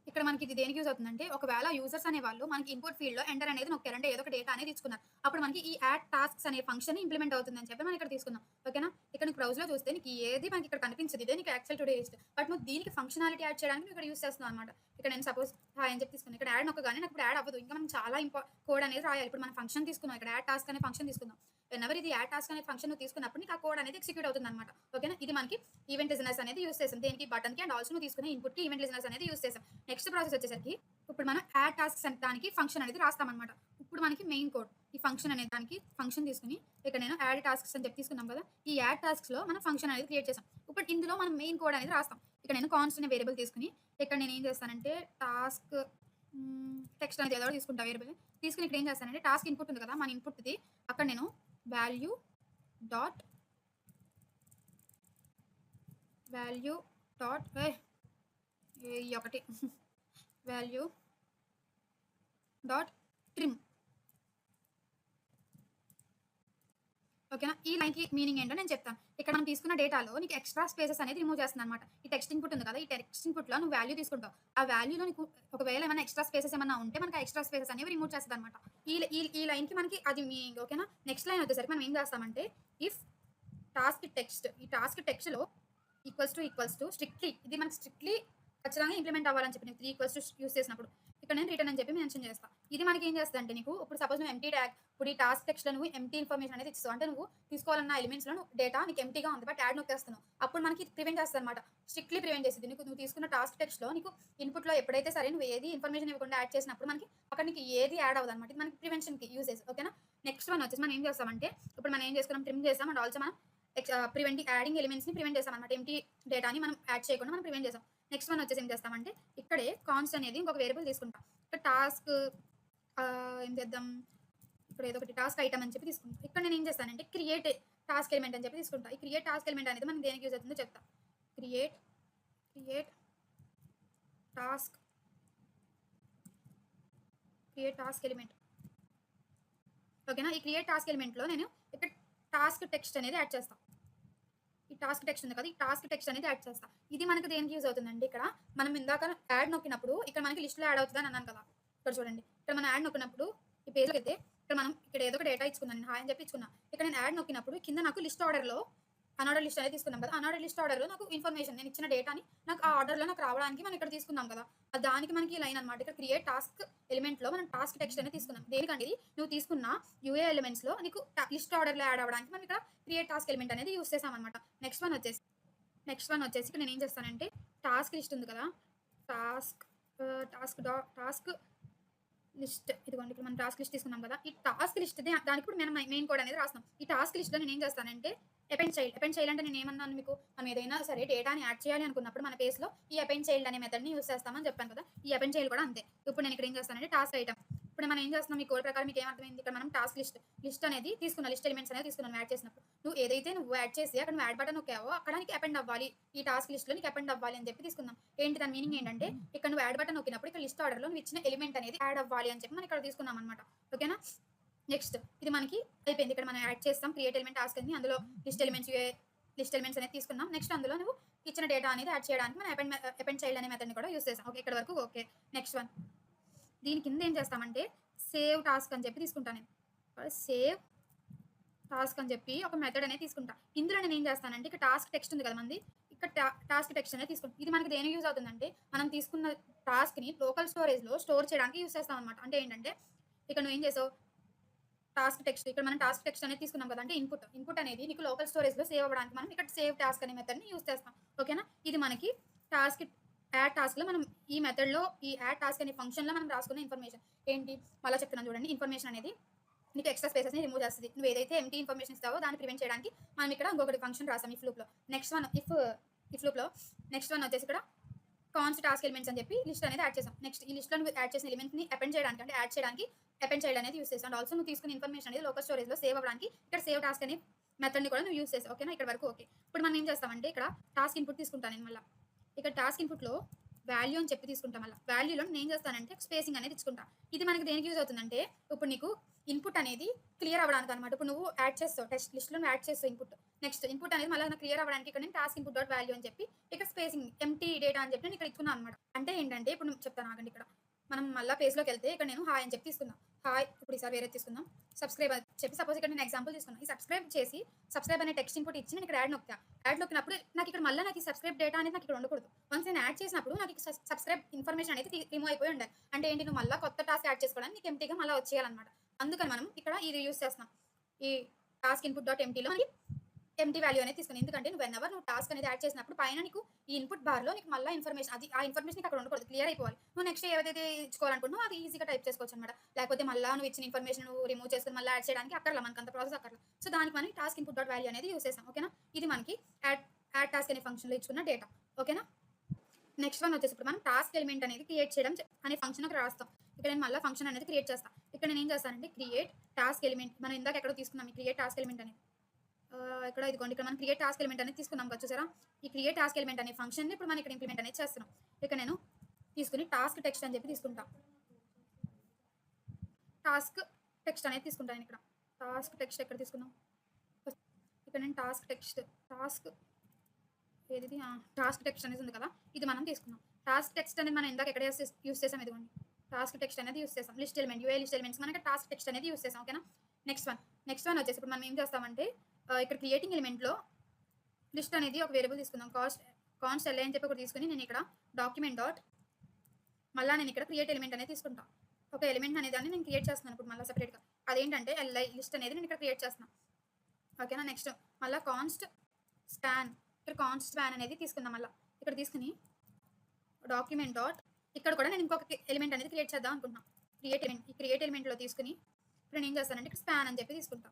ఇక్కడ మనకి ఇది దేనికి యూజ్ అవుతుందంటే ఒకవేళ యూజర్స్ అనేవాళ్ళు మనకి ఇన్‌పుట్ ఫీల్డ్‌లో ఎంటర్ అనేది నొక్కారు. అంటే ఏదో ఒక డేటా అనేది తీసుకున్నారు. అప్పుడు మనకి ఈ యాడ్ టాస్క్స్ అనే ఫంక్షన్ ఇంప్లిమెంట్ అవుతుందని చెప్పి మనం ఇక్కడ తీసుకున్నాం. ఓకేనా? ఇక్కడ నీకు బ్రౌజ్‌లో చూస్తే నీకు ఏది మనకి ఇక్కడ కనిపించదు. ఇదే నీకు actual to day list. But నువ్వు దీనికి ఫంక్షనాలిటీ యాడ్ చేయడానికి నువ్వు ఇక్కడ యూజ్ చేస్తున్నావు అనమాట. ఇక్కడ నేను సపోజ్ హాయ్ అని చెప్పి తీసుకున్నాను. ఇక్కడ యాడ్ నొక్కగానే నాకు ఇప్పుడు యాడ్ అవ్వదు. ఇంకా మనం చాలా కోడ్ అనేది రాయాలి. ఇప్పుడు మనం ఫంక్షన్ తీసుకున్నాం. ఇక్కడ యాడ్ టాస్క్ అనే ఫంక్షన్ తీసుకుందాం. వెనెవర్ ఇది యాడ్ టాస్క్ అనే ఫంక్షన్ నువ్వు తీసుకున్నప్పుడు నీకు ఆ కోడ్ అనేది ఎగ్జిక్యూట్ అవుతుందన్నమాట. ఓకేనా? ఇది మనకి ఈవెంట్ లిజనర్స్ అనేది యూజ్ చేసాం. దేనికి బటన్‌కి అండ్ ఆల్సో నువ్వు తీసుకునే ఇన్‌పుట్‌కి ఈవెంట్ లిజనర్స్ అనేది యూజ్ చేసాం. నెక్స్ట్ ప్రాసెస్ వచ్చేసరికి ఇప్పుడు మనం యాడ్ టాస్క్స్ అనే దానికి ఫంక్షన్ అనేది రాస్తామన్నమాట. ఇప్పుడు మనకి మెయిన్ కోడ్ ఈ ఫంక్షన్ అనే దానికి ఫంక్షన్ తీసుకొని ఇక్కడ నేను యాడ్ టాస్క్స్ అని చెప్పి తీసుకున్నాం కదా! ఈ యాడ్ టాస్క్స్‌లో మనం ఫంక్షన్ అనేది క్రియేట్ చేసాం. ఇప్పుడు ఇందులో మనం మెయిన్ కోడ్ అనేది రాస్తాం. ఇక్కడ నేను కాన్స్ట్ అనే వేరియబుల్ తీసుకొని ఇక్కడ నేను ఏం చేస్తానంటే టాస్క్ టెక్స్ట్ అనేది ఏదో ఒకటి తీసుకుంటా వేరియబుల్. తీసుకొని ఇక్కడ ఏం చేస్తానంటే టాస్క్ ఇన్‌పుట్ ఉంది కదా! మన ఇన్‌పుట్‌ది అక్కడ నేను వాల్యూ డాట్ ఈ ఒకటి వాల్యూ డాట్ ట్రిమ్. ఓకేనా? ఈ లైన్‌కి మీనింగ్ ఏంటో నేను చెప్తాను. ఇక్కడ మనం తీసుకున్న డేటాలో నీకు ఎక్స్‌ట్రా స్పేసెస్ అనేది రిమూవ్ చేస్తుందన్నమాట. ఈ టెక్స్ట్ ఇన్‌పుట్ ఉంది కదా! ఈ టెక్స్ట్ ఇన్‌పుట్‌లో నువ్వు వాల్యూ తీసుకుంటావు. ఆ వాల్యూలో నీకు ఒకవేళ ఏమైనా ఎక్స్‌ట్రా స్పేసెస్ ఏమన్నా ఉంటే మనకు ఆ ఎక్స్‌ట్రా స్పేసెస్ అనేవి రిమూవ్ చేస్తదన్నమాట. ఈ ఈ ఈ లైన్‌కి మనకి అది మీనింగ్. ఓకేనా? నెక్స్ట్ లైన్ వచ్చేసరికి మనం ఏం చేస్తామంటే ఇఫ్ ఈ టాస్క్ టెక్స్ట్‌లో ఈక్వల్స్ టు స్ట్రిక్ట్‌లీ ఇది మనకి స్ట్రిక్ట్‌లీ ఖచ్చితంగా ఇంప్లిమెంట్ అవ్వాలని చెప్పి నేను 3 ఈక్వల్స్ టు యూజ్ చేసినప్పుడు ఇక్కడ నేను రిటర్న్ అని చెప్పి మెన్షన్ చేస్తా. ఇది మనకి ఏం చేస్తదంటే నీకు ఇప్పుడు సపోజ్ నువ్వు ఎంప్టీ ట్యాగ్ ఇప్పుడు ఈ టాస్క్ టెక్స్ట్‌లో నువ్వు ఎంప్టీ ఇన్ఫర్మేషన్ అనేది ఇస్తావు. అంటే నువ్వు తీసుకోవాలన్న ఎలిమెంట్స్‌లో నువ్వు డేటా నీకు ఎంప్టీగా ఉంది. బట్ యాడ్ నొక్కేస్తున్నావు. అప్పుడు మనకి ప్రివెంట్ చేస్తదన్నమాట. స్ట్రిక్ట్‌లీ ప్రివెంట్ చేసిద్ది. నువ్వు తీసుకున్న టాస్క్ టెక్స్ట్‌లో నీకు ఇన్‌పుట్‌లో ఎప్పుడైతే సరే నువ్వు ఏది ఇన్ఫర్మేషన్ ఇవ్వకుండా యాడ్ చేసినప్పుడు మనకి అక్కడ నీకు ఏది యాడ్ అవ్వదన్నమాట. ఇది మనకి ప్రివెన్షన్‌కి యూజెస్. ఓకేనా? నెక్స్ట్ వన్ వచ్చేసి మనం ఏం చేస్తామంటే ఇప్పుడు మనం ఏం చేసుకున్నాం ట్రిమ్ చేసాం అండ్ ఆల్సో మనం యాడింగ్ ఎలిమెంట్స్‌ని ప్రివెంట్ చేసామన్నమాట. ఎంప్టీ డేటాని మనం యాడ్ చేయకుండా మనం ప్రివెంట్ చేసాం. నెక్స్ట్ వన్ వచ్చేసి ఏం చేస్తామంటే ఇక్కడే కాన్స్ట్ అనేది ఇంకొక వేరియబుల్ తీసుకుంటాం. ఇక్కడ టాస్క్ ఏం చేద్దాం ఇక్కడ ఏదో ఒకటి టాస్క్ ఐటమ్ అని చెప్పి తీసుకుంటాం. ఇక్కడ నేను ఏం చేస్తానంటే క్రియేట్ టాస్క్ ఎలిమెంట్ అని చెప్పి తీసుకుంటా. ఈ క్రియేట్ టాస్క్ ఎలిమెంట్ అనేది మనకి దేనికి యూజ్ అవుతుందో చెప్తా. Create task element. ఓకేనా? ఈ క్రియేట్ టాస్క్ ఎలిమెంట్‌లో నేను ఇక్కడ టాస్క్ టెక్స్ట్ అనేది యాడ్ చేస్తా. ఈ టాస్క్ టెక్స్ట్ ఉంది కదా! ఈ టాస్క్ టెక్స్ట్ అనేది యాడ్ చేస్తా. ఇది మనకి దేనికి యూజ్ అవుతుందంటే ఇక్కడ మనం ఇందాక యాడ్ నొక్కినప్పుడు ఇక్కడ మనకి లిస్ట్‌లో యాడ్ అవుతదని అన్నాను కదా! ఇక్కడ చూడండి. ఇక్కడ మనం యాడ్ నొక్కినప్పుడు ఈ పేజ్‌లోకైతే ఇక్కడ ఏదో ఒక డేటా ఇచ్చుకున్నాను. నేను హాయ్ అని చెప్పి ఇచ్చుకున్నా. ఇక్కడ నేను యాడ్ నొక్కినప్పుడు కింద నాకు లిస్ట్ ఆర్డర్‌లో అన్ఆర్డర్డ్ లిస్ట్ అనేది తీసుకున్నాం కదా! అన్ఆర్డర్డ్ లిస్ట్ ఆర్డర్‌లో నాకు ఇన్ఫర్మేషన్ నేను ఇచ్చిన డేటాని నాకు ఆ ఆర్డర్‌లో నాకు రావడానికి మనం ఇక్కడ తీసుకున్నాం కదా! దానికి మనకి ఈ లైన్ అన్నమాట. ఇక్కడ క్రియేట్ టాస్క్ ఎలిమెంట్‌లో మనం టాస్క్ టెక్స్ట్ అనేది తీసుకున్నాం. దేనికంటే నువ్వు తీసుకున్న యూఏ ఎలిమెంట్స్‌లో నీకు లిస్ట్ ఆర్డర్‌లో యాడ్ అవ్వడానికి మనం ఇక్కడ క్రియేట్ టాస్క్ ఎలిమెంట్ అనేది యూజ్ చేసామన్నమాట. నెక్స్ట్ వన్ వచ్చేసి ఇక్కడ నేను ఏం చేస్తానంటే టాస్క్ లిస్ట్ ఉంది కదా! టాస్క్ టాస్క్ లిస్ట్ ఇదిగోండి. ఇప్పుడు మనం టాస్క్ లిస్ట్ తీసుకున్నాం కదా! ఈ టాస్క్ లిస్ట్‌ది దానికి కూడా మనం మెయిన్ కోడ్ అనేది రాస్తున్నాం. ఈ టాస్క్ లిస్ట్‌లో నేనేం చేస్తానంటే అపెండ్ చైల్డ్ అంటే నేనేమన్నాను మీకు? మనం ఏదైనా సరే డేటాని యాడ్ చేయాలి అనుకున్నప్పుడు మన పేజ్‌లో ఈ అపెండ్ చైల్డ్ అనే మెథడ్‌ని యూజ్ చేస్తామని చెప్పాను కదా! ఈ అపెండ్ చైల్డ్ కూడా అంతే. ఇప్పుడు నేను ఇక్కడ ఏం చేస్తానంటే టాస్క్ ఐటెమ్. ఇప్పుడు మనం ఏం చేస్తున్నాం ఈ కోడ్ ప్రకారం మీకేమర్థమైంది? ఇక్కడ మనం టాస్క్ లిస్ట్ అనేది తీసుకున్నాం. లిస్ట్ ఎలిమెంట్స్ అనేది తీసుకున్నాం యాడ్ చేసినప్పుడు. నువ్వు యాడ్ చేసి అక్కడ నువ్వు యాడ్ బటన్ నొక్కావో అక్కడ నీకు అపెండ్ అవ్వాలి. ఈ టాస్క్ లిస్ట్‌లో నీకు అపెండ్ అవ్వాలి అని చెప్పి తీసుకుందాం. ఏంటి దాని మీనింగ్ ఏంటంటే ఇక్కడ నువ్వు యాడ్ బటన్ నొక్కినప్పుడు ఇక్కడ లిస్ట్ ఆర్డర్‌లో నువ్వు ఇచ్చిన ఎలిమెంట్ అనేది యాడ్ అవ్వాలి అని చెప్పి మనం ఇక్కడ తీసుకున్నాం అనమాట. ఓకేనా? నెక్స్ట్ ఇది మనకి అయిపోయింది. ఇక్కడ మనం యాడ్ చేస్తాం క్రియేట్ ఎలిమెంట్ టాస్క్ అని అందులో లిస్ట్ ఎలిమెంట్స్ అనేది తీసుకున్నాం. నెక్స్ట్ అందులో నువ్వు ఇచ్చిన డేటా అనేది యాడ్ చేయడానికి మనం అపెండ్ చైల్డ్ అనే మెథడ్‌ని కూడా యూజ్ చేసాం. ఓకే. ఇక్కడ వరకు ఓకే. నెక్స్ట్ వన్ దీని కింద ఏం చేస్తామంటే సేవ్ టాస్క్ అని చెప్పి తీసుకుంటాను నేను. సేవ్ టాస్క్ అని చెప్పి ఒక మెథడ్ అనేది తీసుకుంటా. ఇందులో నేను ఏం చేస్తానంటే ఇక్కడ టాస్క్ టెక్స్ట్ ఉంది కదా మనది. ఇక్కడ టాస్క్ టెక్స్ట్ అనేది తీసుకుంటాం. ఇది మనకి దేనికి యూజ్ అవుతుందంటే మనం తీసుకున్న టాస్క్‌ని లోకల్ స్టోరేజ్‌లో స్టోర్ చేయడానికి యూజ్ చేస్తాం అనమాట. అంటే ఏంటంటే ఇక్కడ నువ్వేం చేసావు టాస్క్ టెక్స్ట్ ఇక్కడ మనం టాస్క్ టెక్స్ట్ అనేది తీసుకున్నాం కదా! అంటే ఇన్పుట్ అనేది నీకు లోకల్ స్టోరేజ్‌లో సేవ్ అవ్వడానికి మనం ఇక్కడ సేవ్ టాస్క్ అనే మెథడ్‌ని యూజ్ చేస్తాం. ఓకేనా? ఇది మనకి టాస్క్ యాడ్ టాస్క్‌లో మనం ఈ మెథడ్‌లో ఈ యాడ్ టాస్క్ అనే ఫంక్షన్‌లో మనం రాసుకున్న ఇన్ఫర్మేషన్ ఏంటి? మళ్ళా చెప్తున్నాను చూడండి. ఇన్ఫర్మేషన్ అనేది నీకు ఎక్స్‌ట్రా స్పేసెస్‌ని రిమూవ్ చేస్తది. నువ్వు ఏదైతే ఎంప్టీ ఇన్ఫర్మేషన్ ఇస్తావో దాన్ని ప్రివెంట్ చేయడానికి మనం ఇక్కడ ఇంకొకటి ఫంక్షన్ రాసాం ఇఫ్ లూప్‌లో. ఇఫ్ లూప్‌లో నెక్స్ట్ వన్ వచ్చేసి ఇక్కడ కాన్స్ టాస్క్ ఎలిమెంట్స్ అని చెప్పి లిస్ట్ అనేది యాడ్ చేసాం. నెక్స్ట్ ఈ లిస్ట్‌లో నువ్వు యాడ్ చేసిన ఎలిమెంట్‌ని అపెండ్ చేయడానికి అంటే యాడ్ చేయడానికి అపెండ్ చైల్డ్ అనేది యూజ్ చేసాం. అండ్ ఆల్సో నువ్వు తీసుకున్న ఇన్ఫర్మేషన్ అనేది లోకల్ స్టోరేజ్‌లో సేవ్ అవ్వడానికి ఇక్కడ సేవ్ టాస్క్ అనే మెథడ్‌ని కూడా నువ్వు యూజ్ చేసావు. ఓకేనా? ఇక్కడ వరకు ఓకే. ఇప్పుడు మనం ఏం చేస్తామంటే ఇక్కడ టాస్క్ ఇన్పుట్ తీసుకుంటాను నేను మళ్ళా. ఇక్కడ టాస్క్ ఇన్పుట్‌లో వాల్యూ అని చెప్పి తీసుకుంటా మళ్ళా. వాల్యూలో నేను ఏం చేస్తానంటే స్పేసింగ్ అనేది ఇచ్చుకుంటా. ఇది మనకి దేనికి యూజ్ అవుతుందంటే ఇప్పుడు నీకు ఇన్పుట్ అనేది క్లియర్ అవ్వడానికి అనమాట. ఇప్పుడు నువ్వు యాడ్ చేస్తావు టెస్ట్ లిస్ట్‌లో నువ్వు యాడ్ చేస్తావు ఇన్పుట్ అనేది మళ్ళీ నాకు క్లియర్ అవ్వడానికి ఇక్కడ నేను టాస్క్ ఇన్పుట్ డాట్ వాల్యూ అని చెప్పి ఇక్కడ స్పేసింగ్ ఎంప్టీ డేటా అని చెప్పి నేను ఇక్కడ ఇచ్చుకున్నాను అనమాట. అంటే ఏంటంటే ఇప్పుడు నేను చెప్తాను ఆగండి ఇక్కడ. మనం మళ్ళా పేజ్‌లోకి వెళ్తే ఇక్కడ నేను హాయ్ అని చెప్పి తీసుకుందాం. హాయ్ ఇప్పుడు ఈసారి వేరేది తీసుకుందాం. సబ్స్క్రైబ్ అని చెప్పి సపోజ్ ఇక్కడ నేను ఎగ్జాంపుల్ తీసుకున్నాను. ఈ సబ్స్క్రైబ్ అనే టెక్స్ట్ ఇన్పుట్ ఇచ్చి నేను ఇక్కడ యాడ్ నొక్కా. యాడ్ నొక్కినప్పుడు నాకు ఇక్కడ మళ్ళీ నాకు ఈ సబ్స్క్రైబ్ డేటా అనేది నాకు ఇక్కడ ఉండకూడదు. వన్స్ నేను యాడ్ చేసినప్పుడు నాకు సబ్స్క్రైబ్ ఇన్ఫర్మేషన్ అనేది రిమూవ్ అయిపోయి ఉండాలి. అంటే ఏంటి నువ్వు మళ్ళీ కొత్త టాస్క్ యాడ్ చేసుకోవడానికి నీకు ఎంప్టీగా మళ్ళీ వచ్చేయాలన్నమాట. అందుకని మనం ఇక్కడ ఇది యూజ్ చేస్తున్నాం. ఈ టాస్క్ ఇన్పుట్ డాట్ ఎంప్టీలో మనకి ఎంప్టీ వాల్యూ అనేది తీసుకుని ఎందుకంటే నువ్వు టాస్క్ అనేది యాడ్ చేసినప్పుడు పైన నీకు ఈ ఇన్పుట్ బార్లో నీకు మళ్ళీ ఇన్ఫర్మేషన్ ఆ ఇన్ఫర్మేషన్ అక్కడ ఉండకూడదు క్లియర్ అయిపోవాలి. నువ్వు నెక్స్ట్ ఏదైతే ఇచ్చుకోవాలనుకుంటున్నావు అది ఈజీగా టైప్ చేసుకోవచ్చు అనమాట. లేకపోతే మళ్ళీ నువ్వు ఇచ్చిన ఇన్ఫర్మేషన్ నువ్వు రిమూవ్ చేసుకుని మళ్ళీ యాడ్ చేయడానికి అక్కర్లా మనకు అంత ప్రాసెస్ అక్కర్లా. సో దానికి మనం టాస్క్ ఇన్పుట్ డాట్ వాల్యూ అనేది యూజ్ చేస్తాం. ఓకేనా? ఇది మనకి యాడ్ టాస్క్ అనే ఫంక్షన్లో ఇచ్చుకున్న డేటా. ఓకేనా? నెక్స్ట్ వన్ వచ్చేసి ఇప్పుడు మనం టాస్క్ ఎలిమెంట్ అనేది క్రియేట్ చేయడం అనే ఫంక్షన్ రాస్తాం. ఇక్కడ నేను మళ్ళీ ఫంక్షన్ అనేది క్రియేట్ చేస్తాను. ఇక్కడ నేను ఏం చేస్తానంటే క్రియేట్ టాస్క్ ఎలిమెంట్ మనం ఇందాక ఎక్కడో తీసుకున్నాం ఈ క్రియేట్ టాస్క్ ఎలిమెంట్ అనేది. ఇక్కడ ఇదిగోండి ఇక్కడ మనం క్రియేట్ టాస్క్ ఎలిమెంట్ అనేది తీసుకున్నాం కదా చూసారా? ఈ క్రియేట్ టాస్క్ ఎలిమెంట్ అనే ఫంక్షన్‌ని ఇప్పుడు మనం ఇక్కడ ఇంప్లిమెంట్ అనేది చేస్తున్నాం. ఇక్కడ నేను తీసుకొని టాస్క్ టెక్స్ట్ అని చెప్పి తీసుకుంటా. టాస్క్ టెక్స్ట్ అనేది తీసుకుంటాను ఇక్కడ. టాస్క్ టెక్స్ట్ ఎక్కడ తీసుకున్నాం? ఇక్కడ నేను టాస్క్ టెక్స్ట్ అనేది ఉంది కదా! ఇది మనం తీసుకున్నాం. టాస్క్ టెక్స్ట్ అనేది మనం ఇందాక ఎక్కడ యూజ్ చేసాం ఇదిగోండి. టాస్క్ టెక్స్ట్ అనేది యూజ్ చేసాం. లిస్ట్ ఎలిమెంట్స్ మనకి టాస్క్ టెక్స్ట్ అనేది యూజ్ చేసాం. ఓకేనా? నెక్స్ట్ వన్ వచ్చేసి ఇప్పుడు మనం ఏం చేస్తామంటే ఇక్కడ క్రియేటింగ్ ఎలిమెంట్‌లో లిస్ట్ అనేది ఒక వేరియబుల్ తీసుకుందాం. కాన్స్ట్ ఎల్ఐ అని చెప్పి ఒకటి తీసుకొని నేను ఇక్కడ డాక్యుమెంట్ డాట్ మళ్ళా నేను ఇక్కడ క్రియేట్ ఎలిమెంట్ అనేది తీసుకుంటా. ఒక ఎలిమెంట్ అనే దాన్ని నేను క్రియేట్ చేస్తున్నాను ఇప్పుడు మళ్ళీ సెపరేట్‌గా. అదేంటంటే ఎల్ఐ లిస్ట్ అనేది నేను ఇక్కడ క్రియేట్ చేస్తున్నా. ఓకేనా? నెక్స్ట్ మళ్ళా కాన్స్ట్ స్పాన్ అనేది తీసుకుందాం మళ్ళా. ఇక్కడ తీసుకొని డాక్యుమెంట్ డాట్ ఇక్కడ కూడా నేను ఇంకొక ఎలిమెంట్ అనేది క్రియేట్ చేద్దాం అనుకుంటున్నాను. క్రియేట్ ఎలిమెంట్‌లో తీసుకొని ఇప్పుడు నేను ఏం చేస్తానంటే ఇక్కడ స్పాన్ అని చెప్పి తీసుకుంటా.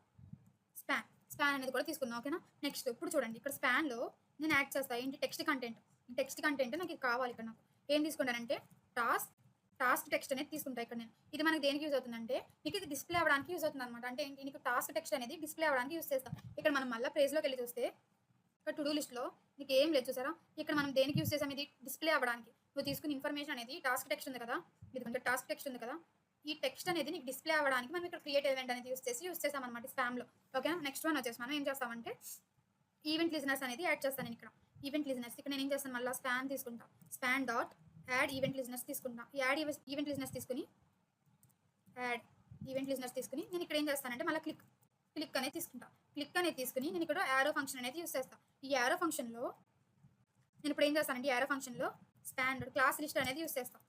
స్పాన్ అనేది కూడా తీసుకుందాం. ఓకేనా? నెక్స్ట్ ఇప్పుడు చూడండి ఇక్కడ స్పాన్‌లో నేను యాడ్ చేస్తా ఏంటి టెక్స్ట్ కంటెంట్. ఈ టెక్స్ట్ కంటెంట్ నాకు ఇది కావాలి ఇక్కడ నాకు. ఏం తీసుకుంటానంటే టాస్క్ టెక్స్ట్ అనేది తీసుకుంటా ఇక్కడ నేను. ఇది మనకి దేనికి యూజ్ అవుతుందంటే నీకు ఇది డిస్‌ప్లే అవ్వడానికి యూజ్ అవుతుందన్నమాట. అంటే ఏంటి నీకు టాస్క్ టెక్స్ట్ అనేది డిస్‌ప్లే అవ్వడానికి యూజ్ చేస్తా. ఇక్కడ మనం మళ్ళీ పేజ్‌లోకి వెళ్లి చూస్తే ఇక్కడ టు డూ లిస్ట్‌లో నీకు ఏం లేదు చూసారా? ఇక్కడ మనం దేనికి యూజ్ చేసాం ఇది డిస్‌ప్లే అవ్వడానికి. నువ్వు తీసుకున్న ఇన్ఫర్మేషన్ అనేది టాస్క్ టెక్స్ట్ ఉంది కదా! ఇదిగోండి టాస్క్ టెక్స్ట్ ఉంది కదా! ఈ టెక్స్ట్ అనేది నీకు డిస్‌ప్లే అవ్వడానికి మనం ఇక్కడ క్రియేట్ ఈవెంట్ అనేది యూజ్ చేసామన్నమాట స్పామ్‌లో. ఓకేనా? నెక్స్ట్ వన్ వచ్చేసి మనం ఏం చేస్తామంటే ఈవెంట్ లిజనర్స్ అనేది యాడ్ చేస్తాను నేను ఇక్కడ. ఈవెంట్ లిజనర్స్ ఇక్కడ నేను ఏం చేస్తాను మళ్ళీ స్పాన్ తీసుకుంటా. Span dot add event listeners తీసుకుంటా. ఈ యాడ్ ఈవెంట్ లిజనర్స్ తీసుకొని నేను ఇక్కడ ఏం చేస్తానంటే మళ్ళీ క్లిక్ అనేది తీసుకుంటా. క్లిక్ అనేది తీసుకొని నేను ఇక్కడ యారో ఫంక్షన్ అనేది యూజ్ చేస్తాను. ఈ యారో ఫంక్షన్‌లో నేను ఇప్పుడు ఏం చేస్తానంటే యారో ఫంక్షన్‌లో స్టాండర్డ్ క్లాస్ లిస్ట్ అనేది యూజ్ చేస్తాను.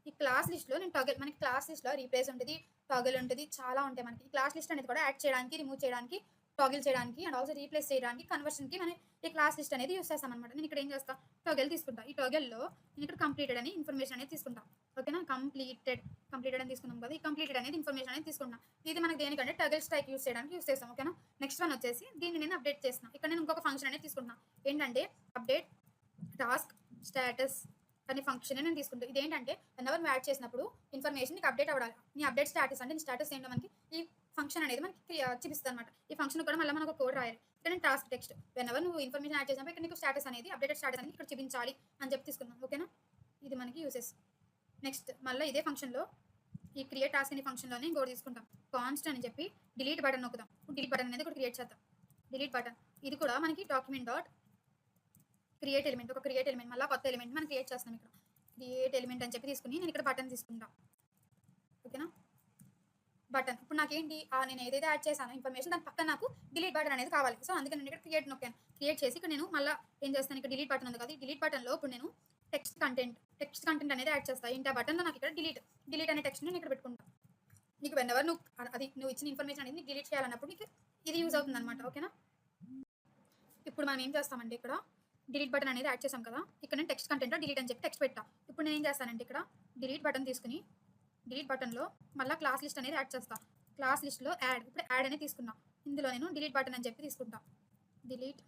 ఈ క్లాస్ లిస్ట్‌లో నేను మనకి క్లాస్ లిస్ట్‌లో రీప్లేస్ ఉంటుంది, టాగల్ ఉంటుంది చాలా ఉంటాయి మనకి. ఈ క్లాస్ లిస్ట్ అనేది కూడా యాడ్ చేయడానికి రిమూవ్ చేయడానికి టాగిల్ చేయడానికి అండ్ ఆల్సో రీప్లేస్ చేయడానికి కన్వర్షన్‌కి మనం ఈ క్లాస్ లిస్ట్ అనేది యూజ్ చేస్తామనమాట. నేను ఇక్కడ ఏం చేస్తా, టోగెల్ తీసుకుంటా. ఈ టోగెల్‌లో నేను ఇక్కడ కంప్లీటెడ్ అని ఇన్ఫర్మేషన్ అనేది తీసుకుంటా. ఓకేనా? కంప్లీటెడ్ అని తీసుకున్నాం కదా! ఈ కంప్లీటెడ్ అనేది ఇన్ఫర్మేషన్ అనేది తీసుకుంటున్నా. ఇది మనకు దేనికంటే టోగెల్ స్ట్రైక్ యూజ్ చేయడానికి యూజ్ చేస్తాం. ఓకేనా? నెక్స్ట్ వన్ వచ్చేసి దీన్ని నేను అప్డేట్ చేస్తున్నా. ఇక్కడ నేను ఇంకొక ఫంక్షన్ అనేది తీసుకుంటున్నా. ఏంటంటే అప్డేట్ టాస్క్ స్టేటస్ అనే ఫంక్షన్ నేను తీసుకుంటా. ఇదేంటంటే వెనెవర్ నువ్వు యాడ్ చేసినప్పుడు ఇన్ఫర్మేషన్ నీకు అప్డేట్ అవ్వాలి. నీ అప్డేట్ స్టేటస్ అంటే నీ స్టేటస్ ఏంటో మనకి ఈ ఫంక్షన్ అనేది మనకి చూపిస్తదనమాట. ఈ ఫంక్షన్ కూడా మళ్ళీ మనం ఒక కోడ్ రాయాలి. ఇక్కడ నేను టాస్క్ టెక్స్ట్ వెనెవర్ నువ్వు ఇన్ఫర్మేషన్ యాడ్ చేసినప్పుడు ఇక్కడ నీకు స్టేటస్ అనేది అప్డేటెడ్ స్టేటస్ అనేది ఇక్కడ చూపించాలి అని చెప్పి తీసుకున్నాం. ఓకేనా? ఇది మనకి యూసెస్. నెక్స్ట్ మళ్ళీ ఇదే ఫంక్షన్‌లో ఈ క్రియేట్ టాస్క్ అనే ఫంక్షన్‌లోనే ఇంకోటి తీసుకుంటాం. కాన్స్ట్ అని చెప్పి డిలీట్ బటన్ నొక్కుదాం. డిలీట్ బటన్ అనేది కూడా క్రియేట్ చేద్దాం. డిలీట్ బటన్ ఇది కూడా మనకి డాక్యుమెంట్ డాట్ క్రియేట్ ఎలిమెంట్ ఒక క్రియేట్ ఎలిమెంట్ మళ్ళీ కొత్త ఎలిమెంట్ మనం క్రియేట్ చేస్తాం. ఇక్కడ క్రియేట్ ఎలిమెంట్ అని చెప్పి తీసుకుని నేను ఇక్కడ బటన్ తీసుకుంటా. ఓకేనా? బటన్ ఇప్పుడు నాకేంటి నేను ఏదైతే యాడ్ చేశానో ఇన్ఫర్మేషన్ దాని పక్కన నాకు డిలీట్ బటన్ అనేది కావాలి. సో అందుకే నేను ఇక్కడ క్రియేట్ నొక్కాను. క్రియేట్ చేసి ఇక్కడ నేను మళ్ళీ ఏం చేస్తాను, ఇక్కడ డిలీట్ బటన్ ఉంది కదా, ఈ డిలీట్ బటన్లో ఇప్పుడు నేను టెక్స్ట్ కంటెంట్ అనేది యాడ్ చేస్తాను. ఏంటి ఆ బటన్లో నాకు ఇక్కడ డిలీట్ అనే టెక్స్ట్ నేను ఇక్కడ పెట్టుకుంటా. నీకు వెనెవర్ నువ్వు ఇచ్చిన ఇన్ఫర్మేషన్ అనేది డిలీట్ చేయాలన్నప్పుడు నీకు ఇది యూజ్ అవుతుంది అనమాట. ఓకేనా? ఇప్పుడు మనం ఏం చేస్తామంటే ఇక్కడ డిలీట్ బటన్ అనేది యాడ్ చేసాం కదా, ఇక్కడ నేను టెక్స్ట్ కంటెంట్లో డిలీట్ అని చెప్పి టెక్స్ట్ పెట్టా. ఇప్పుడు నేను ఏం చేస్తానంటే ఇక్కడ డిలీట్ బటన్ తీసుకుని డిలీట్ బటన్లో మళ్ళీ క్లాస్ లిస్ట్ అనేది యాడ్ చేస్తా. క్లాస్ లిస్ట్లో ఇప్పుడు యాడ్ అనేది తీసుకున్నా. ఇందులో నేను డిలీట్ బటన్ అని చెప్పి తీసుకుంటా. డిలీట్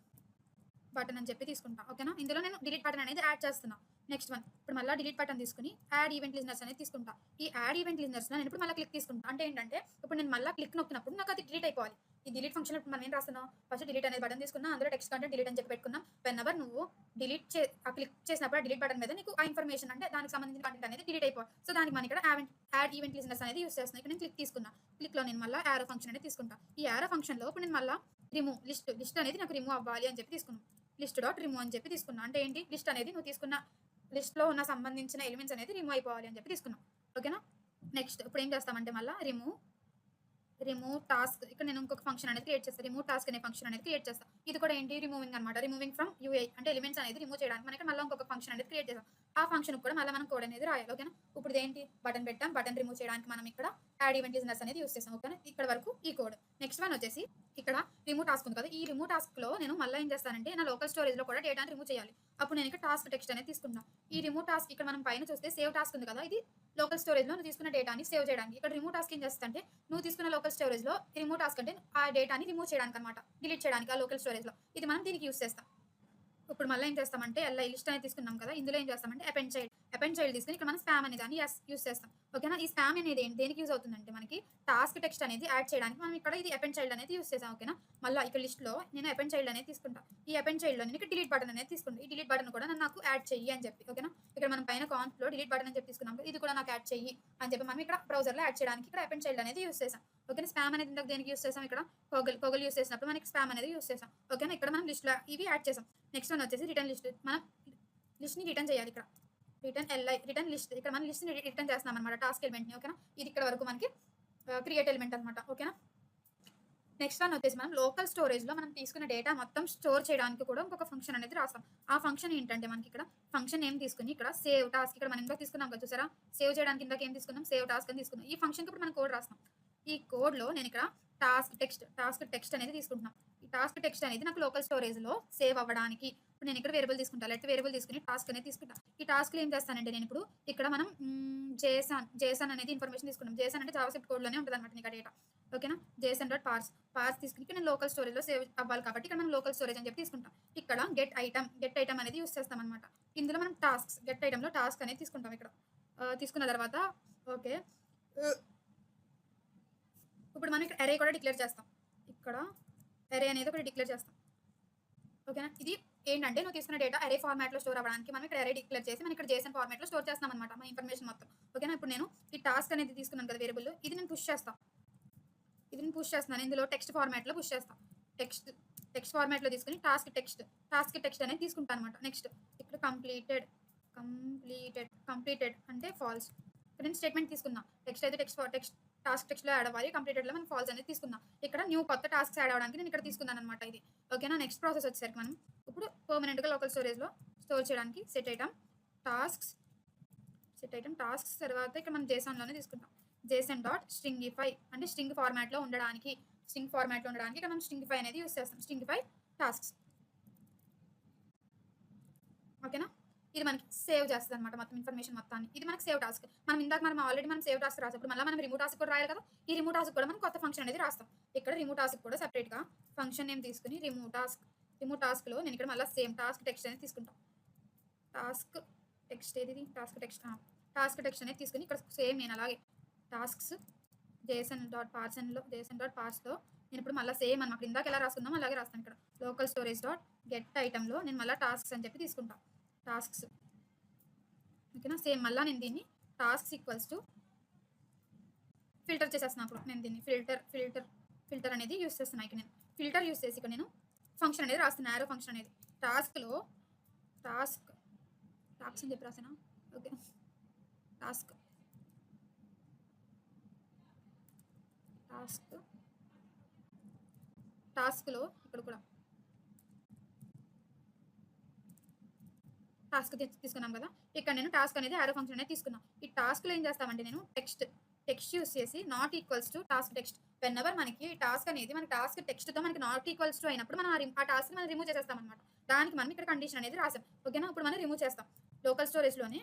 బటన్ అని చెప్పి తీసుకుంటా. ఓకేనా? ఇందులో నేను డిలీట్ బటన్ అనేది యాడ్ చేస్తున్నా. నెక్స్ట్ వన్ ఇప్పుడు మళ్ళీ డిలీట్ బటన్ తీసుకుని యాడ్ ఈవెంట్ లిజనర్స్ అనేది తీసుకుంటా. ఈ యాడ్ ఈవెంట్ లిజనర్స్లో నేను ఇప్పుడు మళ్ళీ క్లిక్ తీసుకుంటా. అంటే ఏంటంటే ఇప్పుడు నేను మళ్ళీ క్లిక్ నొక్కినప్పుడు నాకు అది డిలీట్ అయిపోవాలి. ఈ డిలీట్ ఫంక్షన్ ఇప్పుడు మనం ఏం రాస్తున్నాం, ఫస్ట్ డిలీట్ అనేది బటన్ తీసుకున్నా, అందులో టెక్స్ట్ కంటెంట్ డిలీట్ అని చెప్పి పెట్టుకున్నాం. వెనెవర్ నువ్వు క్లిక్ చేసినప్పుడు ఆ డిలీట్ బటన్ మీద నీకు ఆ ఇన్ఫర్మేషన్ అంటే దానికి సంబంధించిన కంటెంట్ అనేది డిలీట్ అయిపోవాలి. సో దానికి మనం ఇక్కడ యాడ్ ఈవెంట్ లిజనర్స్ అనేది యూస్ చేస్తున్నాం. ఇక్కడ నేను క్లిక్ తీసుకున్నా. క్లిక్లో నేను మళ్ళీ యారో ఫంక్షన్ అనేది తీసుకుంటా. ఈ యారో ఫంక్షన్లో ఇప్పుడు నేను మళ్ళీ రిమూవ్ లిస్ట్ అనేది నాకు రిమూవ్ అవ్వాలి అని చెప్పి తీసుకున్నాను. లిస్ట్ డాట్ రిమూవ్ అని చెప్పి తీసుకున్నా. అంటే ఏంటి, లిస్ట్ అనేది నువ్వు తీసుకున్న లిస్ట్లో ఉన్న సంబంధించిన ఎలిమెంట్స్ అనేది రిమూవ్ అయిపోవాలి అని చెప్పి తీసుకున్నాం. ఓకేనా? నెక్స్ట్ ఇప్పుడు ఏం చేస్తామంటే మళ్ళీ రిమూవ్ టాస్క్ ఇక్కడ నేను ఇంకొక ఫంక్షన్ అనేది క్రియేట్ చేస్తాను. రిమూవ్ టాస్క్ అనే ఫంక్షన్ అనేది క్రియేట్ చేస్తాను. ఇది కూడా ఏంటి, రిమూవింగ్ అనమాట. రిమూవింగ్ ఫ్రమ్ యూఐ అంటే ఎలిమెంట్స్ అనేది రిమూవ్ చేయడానికి మనకి మళ్ళీ ఇంకొక ఫంక్షన్ అనేది క్రియేట్ చేస్తాం. ఆ ఫంక్షన్ కూడా మళ్ళీ మనం కోడ్ అనేది రాయాలి. ఓకేనా? ఇప్పుడు ఏంటి, బటన్ పెట్టాం. బటన్ రిమూవ్ చేయడానికి మనం ఇక్కడ యాడ్ ఈవెంట్ లిజనర్స్ అనేది యూస్ చేస్తాం. ఓకేనా? ఇక్కడ వరకు ఈ కోడ్. నెక్స్ట్ వన్ వచ్చేసి ఇక్కడ రిమూవ్ టాస్క్ ఉంది కదా, ఈ రిమూవ్ టాస్క్లో నేను మళ్ళీ ఏం చేస్తానంటే నా లోకల్ స్టోరేజ్లో కూడా డేటాని రిమూవ్ చేయాలి. అప్పుడు నేను ఇక్కడ టాస్క్ టెక్స్ట్ అనేది తీసుకున్నాను. ఈ రిమూవ్ టాస్క్ ఇక్కడ మనం పైన చూస్తే సేవ్ టాస్క్ ఉంది కదా, ఇది లోకల్ స్టోరేజ్లో నువ్వు తీసుకున్న డేటాని సేవ్ చేయడానికి. ఇక్కడ రిమూవ్ టాస్క్ ఏం చేస్తుంటే నువ్వు తీసుకున్న లోకల్ స్టోరేజ్లో రిమూవ్ టాస్క్ అంటే ఆ డేటాని రిమూవ్ చేయడానికి అనమాట, డిలీట్ చేయడానికి ఆ లోకల్ స్టోరేజ్లో. ఇది మనం దీనికి యూస్ చేస్తాం. ఇప్పుడు మళ్ళీ ఏం చేస్తామంటే లిస్ట్ అనేది తీసుకున్నాం కదా, ఇందులో ఏం చేస్తామంటే అపెండ్ చైల్డ్ తీసుకుని ఇక్కడ మనం స్పామ్ అనే దాన్ని యూస్ చేస్తాం. ఓకేనా? ఈ స్పామ్ అనేది దేనికి యూజ్ అవుతుందంటే మనకి టాస్క్ టెక్స్ట్ అనేది యాడ్ చేయడానికి మనం ఇక్కడ ఇది అపెండ్ చైల్డ్ అనేది యూస్ చేసాం. ఓకేనా? మళ్ళీ ఇక్కడ లిస్ట్లో నేను అపెండ్ చైల్డ్ అనేది తీసుకుంటా. ఈ అపెండ్ చైల్డ్లో నేను ఇక్కడ డిలీట్ బటన్ అనేది తీసుకుంటాను. ఈ డిలీట్ బటన్ కూడా నాకు యాడ్ చెయ్యి అని చెప్పి. ఓకేనా? ఇక్కడ మనం పైన కాన్స్లో డిలీట్ బటన్ అని చెప్పి తీసుకున్నాం, ఇది కూడా నాకు యాడ్ చెయ్యి అని చెప్పి మనం ఇక్కడ బ్రౌజర్లో యాడ్ చేయడానికి ఇక్కడ అపెండ్ చైల్డ్ అనేది యూస్ చేసాం. ఓకేనా? స్పామ్ అనేది ఇందాక దేనికి యూస్ చేసాం, ఇక్కడ గూగుల్ యూస్ చేసినప్పుడు మనకి స్పామ్ అనేది యూస్ చేసాం. ఓకేనా? ఇక్కడ మనం లిస్ట్లో ఇవి యాడ్ చేసాం. నెక్స్ట్ వన్ వచ్చేసి రిటర్న్ లిస్ట్. మనం లిస్ట్ని రిటర్న్ చేయాలి. ఇక్కడ రిటర్న్ లిస్ట్, ఇక్కడ మనం లిస్ట్ని రిటర్న్ చేస్తున్నాం అనమాట, టాస్క్ ఎలిమెంట్ని. ఓకేనా? ఇది ఇక్కడ వరకు మనకి క్రియేట్ ఎలిమెంట్ అనమాట. ఓకేనా? నెక్స్ట్ వన్ వచ్చేసి మనం లోకల్ స్టోరేజ్లో మనం తీసుకున్న డేటా మొత్తం స్టోర్ చేయడానికి కూడా ఇంకొక ఫంక్షన్ అనేది రాస్తాం. ఆ ఫంక్షన్ ఏంటంటే మనకి ఇక్కడ ఫంక్షన్ ఏం తీసుకుని ఇక్కడ సేవ్ టాస్క్, ఇక్కడ మనం ఇందాక తీసుకున్నాం కదా చూసారా, సేవ్ చేయడానికి ఇందాక ఏం తీసుకున్నాం, సేవ్ టాస్క్ అని తీసుకున్నాం. ఈ ఫంక్షన్కి ఇప్పుడు మనం కోడ్ రాస్తాం. ఈ కోడ్లో నేను ఇక్కడ టాస్క్ టెక్స్ట్ అనేది తీసుకుంటున్నాం. ఈ టాస్క్ టెక్స్ట్ అనేది నాకు లోకల్ స్టోరేజ్లో సేవ్ అవ్వడానికి ఇప్పుడు నేను ఇక్కడ వేరియబుల్ తీసుకుంటాను. లెట్ వేరియబుల్ తీసుకుని టాస్క్ అనేది తీసుకుంటాను. ఈ టాస్క్లో ఏం చేస్తానంటే నేను ఇప్పుడు ఇక్కడ మనం జేసన్ అనేది ఇన్ఫర్మేషన్ తీసుకున్నాం. జేసన్ అంటే జావాస్క్రిప్ట్ కోడ్లోనే ఉంటుంది అనమాట నీకు డేటా. ఓకేనా? జేసన్ డాట్ పార్స్ తీసుకుని ఇక్కడ నేను లోకల్ స్టోరేజ్లో సేవ్ అవ్వాలి కాబట్టి ఇక్కడ మనం లోకల్ స్టోరేజ్ అని చెప్పి తీసుకుంటాం. ఇక్కడ గెట్ ఐటమ్ అనేది యూస్ చేస్తాం అనమాట. ఇందులో మనం గెట్ ఐటమ్లో టాస్క్ అనేది తీసుకుంటాం. ఇక్కడ తీసుకున్న తర్వాత ఓకే, ఇప్పుడు మనం ఇక్కడ అరే కూడా డిక్లేర్ చేస్తాం. ఇక్కడ అరే అనేది ఒకటి డిక్లేర్ చేస్తాం. ఓకేనా? ఇది ఏంటంటే నువ్వు తీసుకున్న డేటా అరే ఫార్మాట్లో స్టోర్ అవ్వడానికి మనం ఇక్కడ అరే డిక్లేర్ చేసి మనం ఇక్కడ జేసన్ ఫార్మాట్లో స్టోర్ చేస్తాం అనమాట మన ఇన్ఫర్మేషన్ మొత్తం. ఓకేనా? ఇప్పుడు నేను ఈ టాస్క్ అనేది తీసుకున్నాను కదా వేరియబుల్, ఇది నేను పుష్ చేస్తున్నాను. ఇందులో టెక్స్ట్ ఫార్మాట్లో పుష్ చేస్తాను. టెక్స్ట్ ఫార్మాట్లో తీసుకుని టాస్క్ టెక్స్ట్ అనేది తీసుకుంటాను అనమాట. నెక్స్ట్ ఇక్కడ కంప్లీటెడ్ అంటే ఫాల్స్. ఇక్కడ నేను స్టేట్మెంట్ తీసుకున్నా. టెక్స్ట్ అయితే టాస్క్ టెక్స్ట్లో యాడ్ అవ్వాలి, కంప్లీటెడ్లో మనం ఫాల్స్ అనేది తీసుకున్నా. ఇక్కడ కొత్త టాస్క్స్ యాడ్ అవ్వడానికి నేను ఇక్కడ తీసుకున్నాను అనమాట ఇది. ఓకేనా? నెక్స్ట్ ప్రాసెస్ వచ్చేసరికి మనం ఇప్పుడు పర్మనెంట్గా లోకల్ స్టోరేజ్లో స్టోర్ చేయడానికి సెట్ ఐటమ్ టాస్క్స్ తర్వాత ఇక్కడ మనం జేసన్లోనే తీసుకుంటాం. జేసన్ డాట్ స్ట్రింగిఫై అంటే స్ట్రింగ్ ఫార్మాట్లో ఉండడానికి స్ట్రింగ్ ఫార్మాట్లో ఉండడానికి ఇక్కడ మనం స్ట్రింగిఫై అనేది యూస్ చేస్తాం. స్ట్రింగిఫై టాస్క్స్. ఓకేనా, ఇది మనకి సేవ్ చేస్తుంది అనమాట మొత్తం ఇన్ఫర్మేషన్ మొత్తాన్ని. ఇది మనకి సేవ్ టాస్క్. మనం ఆల్రెడీ సేవ్ టాస్క్ రాసినప్పుడు మళ్ళీ మనం రిమూవ్ టాస్క్ కూడా రాయాలి కదా. ఈ రిమూవ్ టాస్క్ కూడా మనం కొత్త ఫంక్షన్ అనేది రాస్తాం. ఇక్కడ రిమూవ్ టాస్క్ కూడా సెపరేట్గా ఫంక్షన్ నేమ్ తీసుకుని రిమూవ్ టాస్క్లో నేను ఇక్కడ మళ్ళీ సేమ్ టాస్క్ టెక్స్ట్ అనేది తీసుకుంటాం. టాస్క్ టెక్స్ట్ అనేది తీసుకుని ఇక్కడ సేమ్ నేను అలాగే టాస్క్స్ JSON.parsలో నేను ఇప్పుడు మళ్ళీ సేమ్ అనమాట ఇందాక ఎలా రాసుకుందాం అలాగే రాస్తాను. ఇక్కడ లోకల్ స్టోరేజ్ డాట్ గెట్ ఐటెంలో నేను మళ్ళీ టాస్క్స్ అని చెప్పి తీసుకుంటాను. టాస్క్స్ ఓకేనా. సేమ్ మళ్ళీ నేను దీన్ని టాస్క్స్ ఈక్వల్స్ టు ఫిల్టర్ చేసేస్తున్నాను. అప్పుడు నేను దీన్ని ఫిల్టర్ అనేది యూస్ చేస్తున్నాను. ఇక్కడ నేను ఫిల్టర్ యూస్ చేసి ఇక్కడ నేను ఫంక్షన్ అనేది రాస్తున్నాను. యారో ఫంక్షన్ అనేది టాస్క్లో టాస్క్ అని చెప్పి రాసానా. ఓకే, టాస్క్లో ఇక్కడ కూడా టాస్క్ తీసుకున్నాం కదా. ఇక్కడ నేను టాస్క్ అనేది యారో ఫంక్షన్ అనేది తీసుకున్నాను. ఈ టాస్క్లో ఏం చేస్తామంటే నేను టెక్స్ట్ యూస్ చేసి not equals to task text. When ever మనకి టాస్క్ అనేది మన టాస్క్ టెక్స్ట్తో మనకి నాట్ ఈక్వల్స్ టు అయినప్పుడు మనం ఆ టాస్క్ మనం రిమూవ్ చేసేస్తాం అనమాట. దానికి మనం ఇక్కడ కండిషన్ అనేది రాసాం. ఓకేనా, ఇప్పుడు మనం రిమూవ్ చేస్తాం. లోకల్ స్టోరేజ్లోనే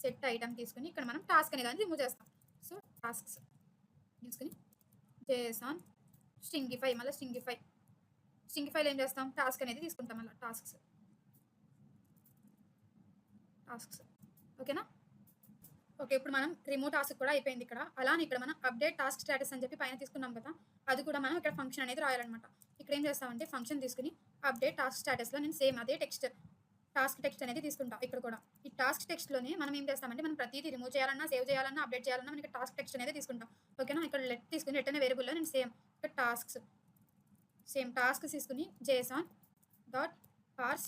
సెట్ ఐటమ్ తీసుకుని ఇక్కడ మనం టాస్క్ అనేది రిమూవ్ చేస్తాం. సో టాస్క్స్ తీసుకుని JSON స్ట్రింగిఫై మళ్ళీ స్ట్రింగిఫైలో ఏం చేస్తాం టాస్క్ అనేది తీసుకుంటాం. మళ్ళీ టాస్క్స్ ఓకేనా. ఓకే, ఇప్పుడు మనం రిమూవ్ టాస్క్ కూడా అయిపోయింది ఇక్కడ. అలానే ఇక్కడ మనం అప్డేట్ టాస్క్ స్టేటస్ అని చెప్పి పైన తీసుకున్నాం కదా, అది కూడా మనం ఇక్కడ ఫంక్షన్ అనేది రాయాలన్నమాట. ఇక్కడ ఏం చేస్తామంటే ఫంక్షన్ తీసుకుని అప్డేట్ టాస్క్ స్టేటస్లో నేను సేమ్ అదే టాస్క్ టెక్స్ట్ అనేది తీసుకుంటాం. ఇక్కడ కూడా ఈ టాస్క్ టెక్స్ట్లోనే మనం ఏం చేస్తామంటే మనం ప్రతిదీ రిమూవ్ చేయాలన్నా సేవ్ చేయాలన్నా అప్డేట్ చేయాలన్నా మనకి టాస్క్ టెక్స్ట్ అనేది తీసుకుంటాం. ఓకేనా, ఇక్కడ తీసుకుని రిటర్న్ వేరియబుల్లో నేను ఇక్కడ టాస్క్స్ తీసుకుని JSON.parse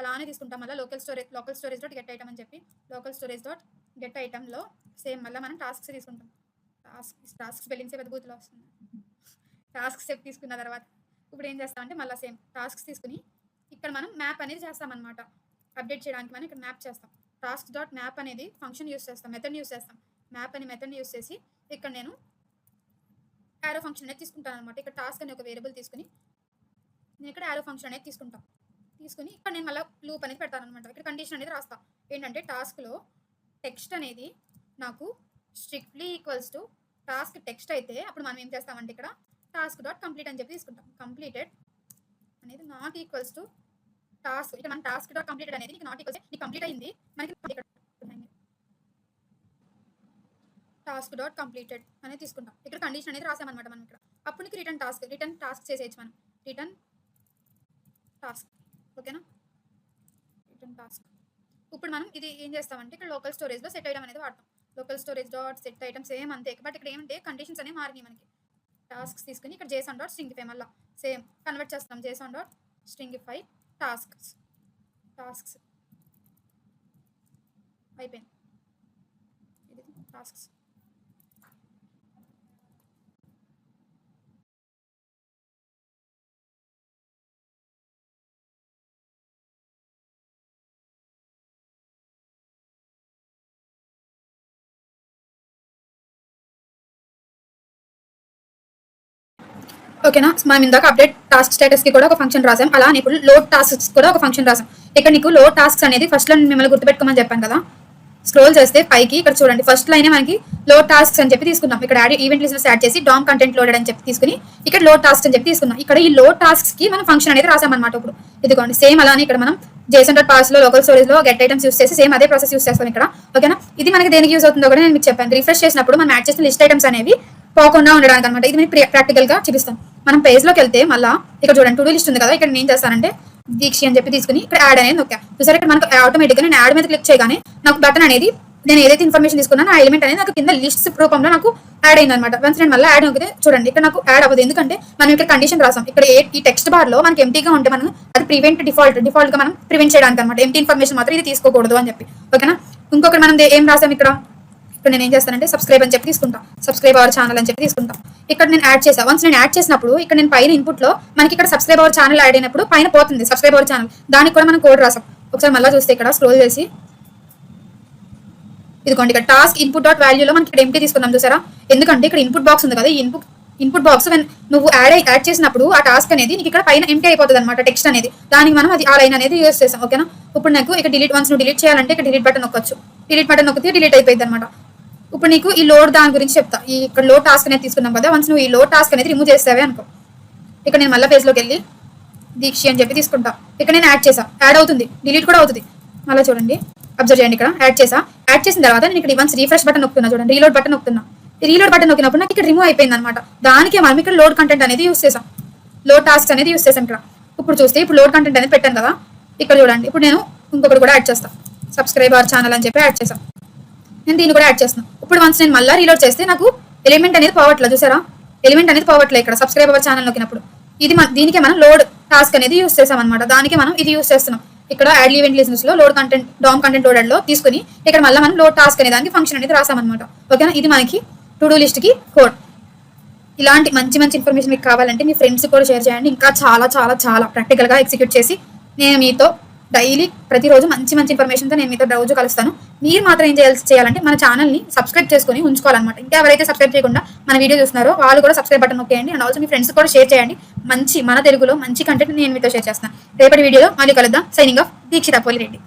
అలానే తీసుకుంటాం. మళ్ళీ local storage dot get item అని చెప్పి లోకల్ స్టోరేజ్ డాట్ గెట్ ఐటమ్లో సేమ్ మళ్ళీ మనం టాస్క్స్ తీసుకుంటాం. టాస్క్ స్పెల్లింగ్సే పెద్ద బూతులో వస్తుంది. టాస్క్స్ తీసుకున్న తర్వాత ఇప్పుడు ఏం చేస్తామంటే మళ్ళీ సేమ్ టాస్క్స్ తీసుకుని ఇక్కడ మనం మ్యాప్ అనేది చేస్తామన్నమాట. అప్డేట్ చేయడానికి మనం ఇక్కడ మ్యాప్ చేస్తాం. టాస్క్.మ్యాప్ అనేది ఫంక్షన్ యూస్ చేస్తాం, మెథడ్ యూస్ చేస్తాం. మ్యాప్ అని మెథడ్ యూస్ చేసి ఇక్కడ నేను యారో ఫంక్షన్ అనేది తీసుకుంటాను అనమాట. ఇక్కడ టాస్క్ అని ఒక వేరియబుల్ తీసుకుని నేను ఇక్కడ యారో ఫంక్షన్ అనేది తీసుకుని ఇక్కడ నేను మళ్ళీ లూప్ అనేది పెడతాను అనమాట. ఇక్కడ కండిషన్ అనేది రాస్తాను. ఏంటంటే టాస్క్లో టెక్స్ట్ అనేది నాకు strictly equals to task text అయితే అప్పుడు మనం ఏం చేస్తామంటే ఇక్కడ టాస్క్.కంప్లీట్ అని చెప్పి తీసుకుంటాం. కంప్లీటెడ్ అనేది నాట్ ఈక్వల్స్ టు టాస్క్. ఇక్కడ మన టాస్క్.కంప్లీటెడ్ అనేది నీకు నాట్ ఈక్వల్స్ నీకు కంప్లీట్ అయింది మనకి టాస్క్.కంప్లీటెడ్ అనేది తీసుకుంటాం. ఇక్కడ కండిషన్ అనేది రాసామన్నమాట మనం ఇక్కడ. అప్పుడు నీకు రిటర్న్ టాస్క్ చేసేయచ్చు మనం. రిటర్న్ టాస్క్ ఓకేనా. Return task. ఇప్పుడు మనం ఇది ఏం చేస్తామంటే ఇక్కడ లోకల్ స్టోరేజ్లో సెట్ ఐటమ్ అనేది వాడతాం. Local storage dot set item same అంతే. బట్ ఇక్కడ ఏమంటే కండిషన్స్ అనేవి మారినాయి మనకి. టాస్క్స్ తీసుకుని ఇక్కడ JSON.స్ట్రింగిఫై మళ్ళీ సేమ్ కన్వర్ట్ చేస్తాం. JSON.స్ట్రింగిఫై టాస్క్స్ అయిపోయింది. ఇది టాస్క్స్. ఓకేనా, మనం ఇందాక అప్డేట్ టాస్క్ స్టేటస్కి కూడా ఒక ఫంక్షన్ రాసాం. అలా ఇప్పుడు లోడ్ టాస్క్స్ కూడా ఒక ఫంక్షన్ రాసాం. ఇక్కడ నీకు లోడ్ టాస్క్స్ అనేది ఫస్ట్లో మిమ్మల్ని గుర్తుపెట్టుకోమని చెప్పాను కదా. స్క్రోల్ చేస్తే పైకి ఇక్కడ చూడండి ఫస్ట్ లైనే మనకి లోడ్ టాస్క్స్ అని చెప్పి తీసుకున్నాం. ఇక్కడ ఈవెంట్ లిస్ట్ యాడ్ చేసి డామ్ కంటెంట్ లోడెడ్ అని చెప్పి తీసుకుని ఇక్కడ లోడ్ టాస్క్ అని చెప్పి తీసుకున్నాం. ఇక్కడ ఈ లోడ్ టాస్క్కి మనం ఫంక్షన్ అనేది రాసామన్నమాట. ఇప్పుడు ఇదిగోండి సేమ్ అలానే ఇక్కడ మనం JSON.parseలో లోకల్ స్టోరేజ్లో గెట్ ఐటమ్స్ యూస్ చేసి సేమ్ అదే ప్రాసెస్ యూస్ చేస్తాం ఇక్కడ. ఓకేనా, ఇది మనకి దేనికి యూస్ అవుతుందో కూడా నేను మీకు చెప్పాను. రిఫ్రెష్ చేసినప్పుడు మనం యాడ్ చేసిన లిస్ట్ ఐటమ్స్ అనేవి పోకుండా ఉండడానికి అనమాట. ఇది నేను ప్రాక్టికల్గా చూపిస్తాను. మనం పేజ్లోకి వెళ్తే మళ్ళీ ఇక్కడ చూడండి టు డూ లిస్ట్ ఉంది కదా. ఇక్కడ నేను ఏం చేస్తానంటే దీక్షి అని చెప్పి తీసుకుని ఇక్కడ యాడ్ అనేది నొక్కా. చూసారు ఇక్కడ మనకు ఆటోమేటిక్గా నేను యాడ్ మీద క్లిక్ చేయగానే నాకు బటన్ అనేది నేను ఏదైతే ఇన్ఫర్మేషన్ తీసుకున్నాను ఆ ఎలిమెంట్ అనేది నాకు కింద లిస్ట్ రూపంలో నాకు యాడ్ అయింది అనమాట. వన్స్ నేను మళ్ళీ యాడ్ నొక్కితే చూడండి ఇక్కడ నాకు యాడ్ అవ్వదు. ఎందుకంటే మనం ఇక్కడ కండిషన్ రాసాం. ఇక్కడ ఈ టెక్స్ట్ బార్లో మనకి ఎంటీగా ఉంటే మనం అది డిఫాల్ట్గా మనం ప్రివెంట్ చేయడానికి అనమాట. ఎంటీ ఇన్ఫర్మేషన్ మాత్రం ఇది తీసుకోకూడదు అని చెప్పి. ఓకేనా, ఇంకొకటి మనం ఏం రాసాం ఇక్కడ నేను ఏం చేస్తానంటే సబ్స్క్రైబ్ అని చెప్పి తీసుకుంటా. సబ్స్క్రైబ్ అవర్ ఛానల్ అని చెప్పి తీసుకుంటా. ఇక్కడ నేను యాడ్ చేసాను. వన్స్ నేను యాడ్ చేసినప్పుడు ఇక్కడ నేను పైన ఇన్పుట్లో మనకి ఇక్కడ సబ్స్క్రైబ్ అవర్ ఛానల్ యాడ్ అయినప్పుడు పైన పోతుంది సబ్స్క్రైబ్ అవర్ ఛానల్. దానికి కూడా మనం కోడ్ రాసాం. ఒకసారి మళ్ళీ చూస్తే ఇక్కడ స్క్రోల్ చేసి ఇదిగోండి ఇక్కడ టాస్క్ ఇన్పుట్ డాట్ వాల్యూలో మనకి ఇక్కడ ఎంటీ తీసుకున్నాం చూసారా. ఎందుకంటే ఇక్కడ ఇన్పుట్ బాక్స్ ఉంది కదా, ఈ ఇన్పుట్ బాక్స్ నువ్వు యాడ్ చేసినప్పుడు ఆ టాస్క్ అనేది నీకు ఇక్కడ పైన ఎంటీ అయిపోతుంది అనమాట, టెక్స్ట్ అనేది. దానికి మనం అది ఆ లైన్ అనేది యూస్ చేస్తాం. ఓకేనా? ఇప్పుడు నాకు ఇక్కడ వన్స్ నువ్వు డిలీట్ చేయాలంటే ఇక్కడ డిలీట్ బటన్ నొక్కొచ్చు. డిలీట్ బటన్ నొక్కితే డిలీట్ అయిపోయింది అనమాట. ఇప్పుడు నీకు ఈ లోడ్ దాని గురించి చెప్తా. ఇక్కడ లోడ్ టాస్క్ అనేది తీసుకున్నాం కదా, వన్స్ నువ్వు ఈ లోడ్ టాస్క్ అనేది రిమూవ్ చేస్తావే అనుకో, ఇక్కడ నేను మళ్ళీ పేజ్లోకి వెళ్ళి దీక్షి అని చెప్పి తీసుకుంటా. ఇక్కడ నేను యాడ్ అవుతుంది, డిలీట్ కూడా అవుతుంది. మళ్ళీ చూడండి, అబ్జర్వ్ చేయండి, ఇక్కడ యాడ్ చేసిన తర్వాత నేను ఇక్కడ వన్స్ రీఫ్రెష్ బటన్ నొక్కుతున్నా, చూడండి రీలోడ్ బటన్ నొక్కుతున్నా. రీలోడ్ బటన్ నొక్కినప్పుడు నాకు ఇక్కడ రిమూవ్ అయిపోయింది అనమాట. దానికే మనం ఇక్కడ లోడ్ కంటెంట్ అనేది యూస్ చేసాం, లోడ్ టాస్క్ అనేది యూస్ చేసాం. ఇక్కడ ఇప్పుడు చూస్తే ఇప్పుడు లోడ్ కంటెంట్ అనేది పెట్టాను కదా, ఇక్కడ చూడండి. ఇప్పుడు నేను ఇంకొకటి కూడా యాడ్ చేస్తాను, సబ్స్క్రైబ్ అవర్ ఛానల్ అని చెప్పి యాడ్ చేసాను. నేను దీన్ని కూడా యాడ్ చేస్తున్నాను. ఇప్పుడు వన్స్ నేను మళ్ళీ రీలోడ్ చేస్తే నాకు ఎలిమెంట్ అనేది పోవట్లేదు, చూసారా? ఎలిమెంట్ అనేది పోవట్లేదు ఇక్కడ సబ్స్క్రైబ్ అవర్ ఛానల్ నొక్కినప్పుడు. దీనికే మనం లోడ్ టాస్క్ అనేది యూస్ చేసాం అనమాట. దానికి మనం ఇది యూస్ చేస్తున్నాం. ఇక్కడ యాడ్ ఈవెంట్ లిస్టెన్స్ లో load content DOM content loaded లో తీసుకుని ఇక్కడ మళ్ళీ మనం లోడ్ టాస్క్ అనే దానికి ఫంక్షన్ అనేది రాసామన్నమాట. ఓకేనా? ఇది మనకి టు డూ లిస్ట్ కి కోడ్. ఇలాంటి మంచి ఇన్ఫర్మేషన్ మీకు కావాలంటే మీ ఫ్రెండ్స్ కూడా షేర్ చేయండి. ఇంకా చాలా చాలా చాలా ప్రాక్టికల్ గా ఎగ్జిక్యూట్ చేసి నేను మీతో డైలీ ప్రతిరోజు మంచి ఇన్ఫర్మేషన్తో నేను మీతో రోజు కలుస్తాను. మీరు మాత్రం ఏం చేయాలంటే మన ఛానల్ని సబ్స్క్రైబ్ చేసుకొని ఉంచుకోవాలన్నమాట. ఇంకా ఎవరైతే సబ్స్క్రైబ్ చేయకుండా మన వీడియో చూస్తున్నారో వాళ్ళు కూడా సబ్స్క్రైబ్ బటన్ నొక్కేయండి. అండ్ ఆల్సో మీ ఫ్రెండ్స్ కూడా షేర్ చేయండి. మన తెలుగులో మంచి కంటెంట్ నేను మీతో షేర్ చేస్తాను. రేపటి వీడియోలో మళ్ళీ కలుద్దాం. Signing off, Dikshita Polireddy.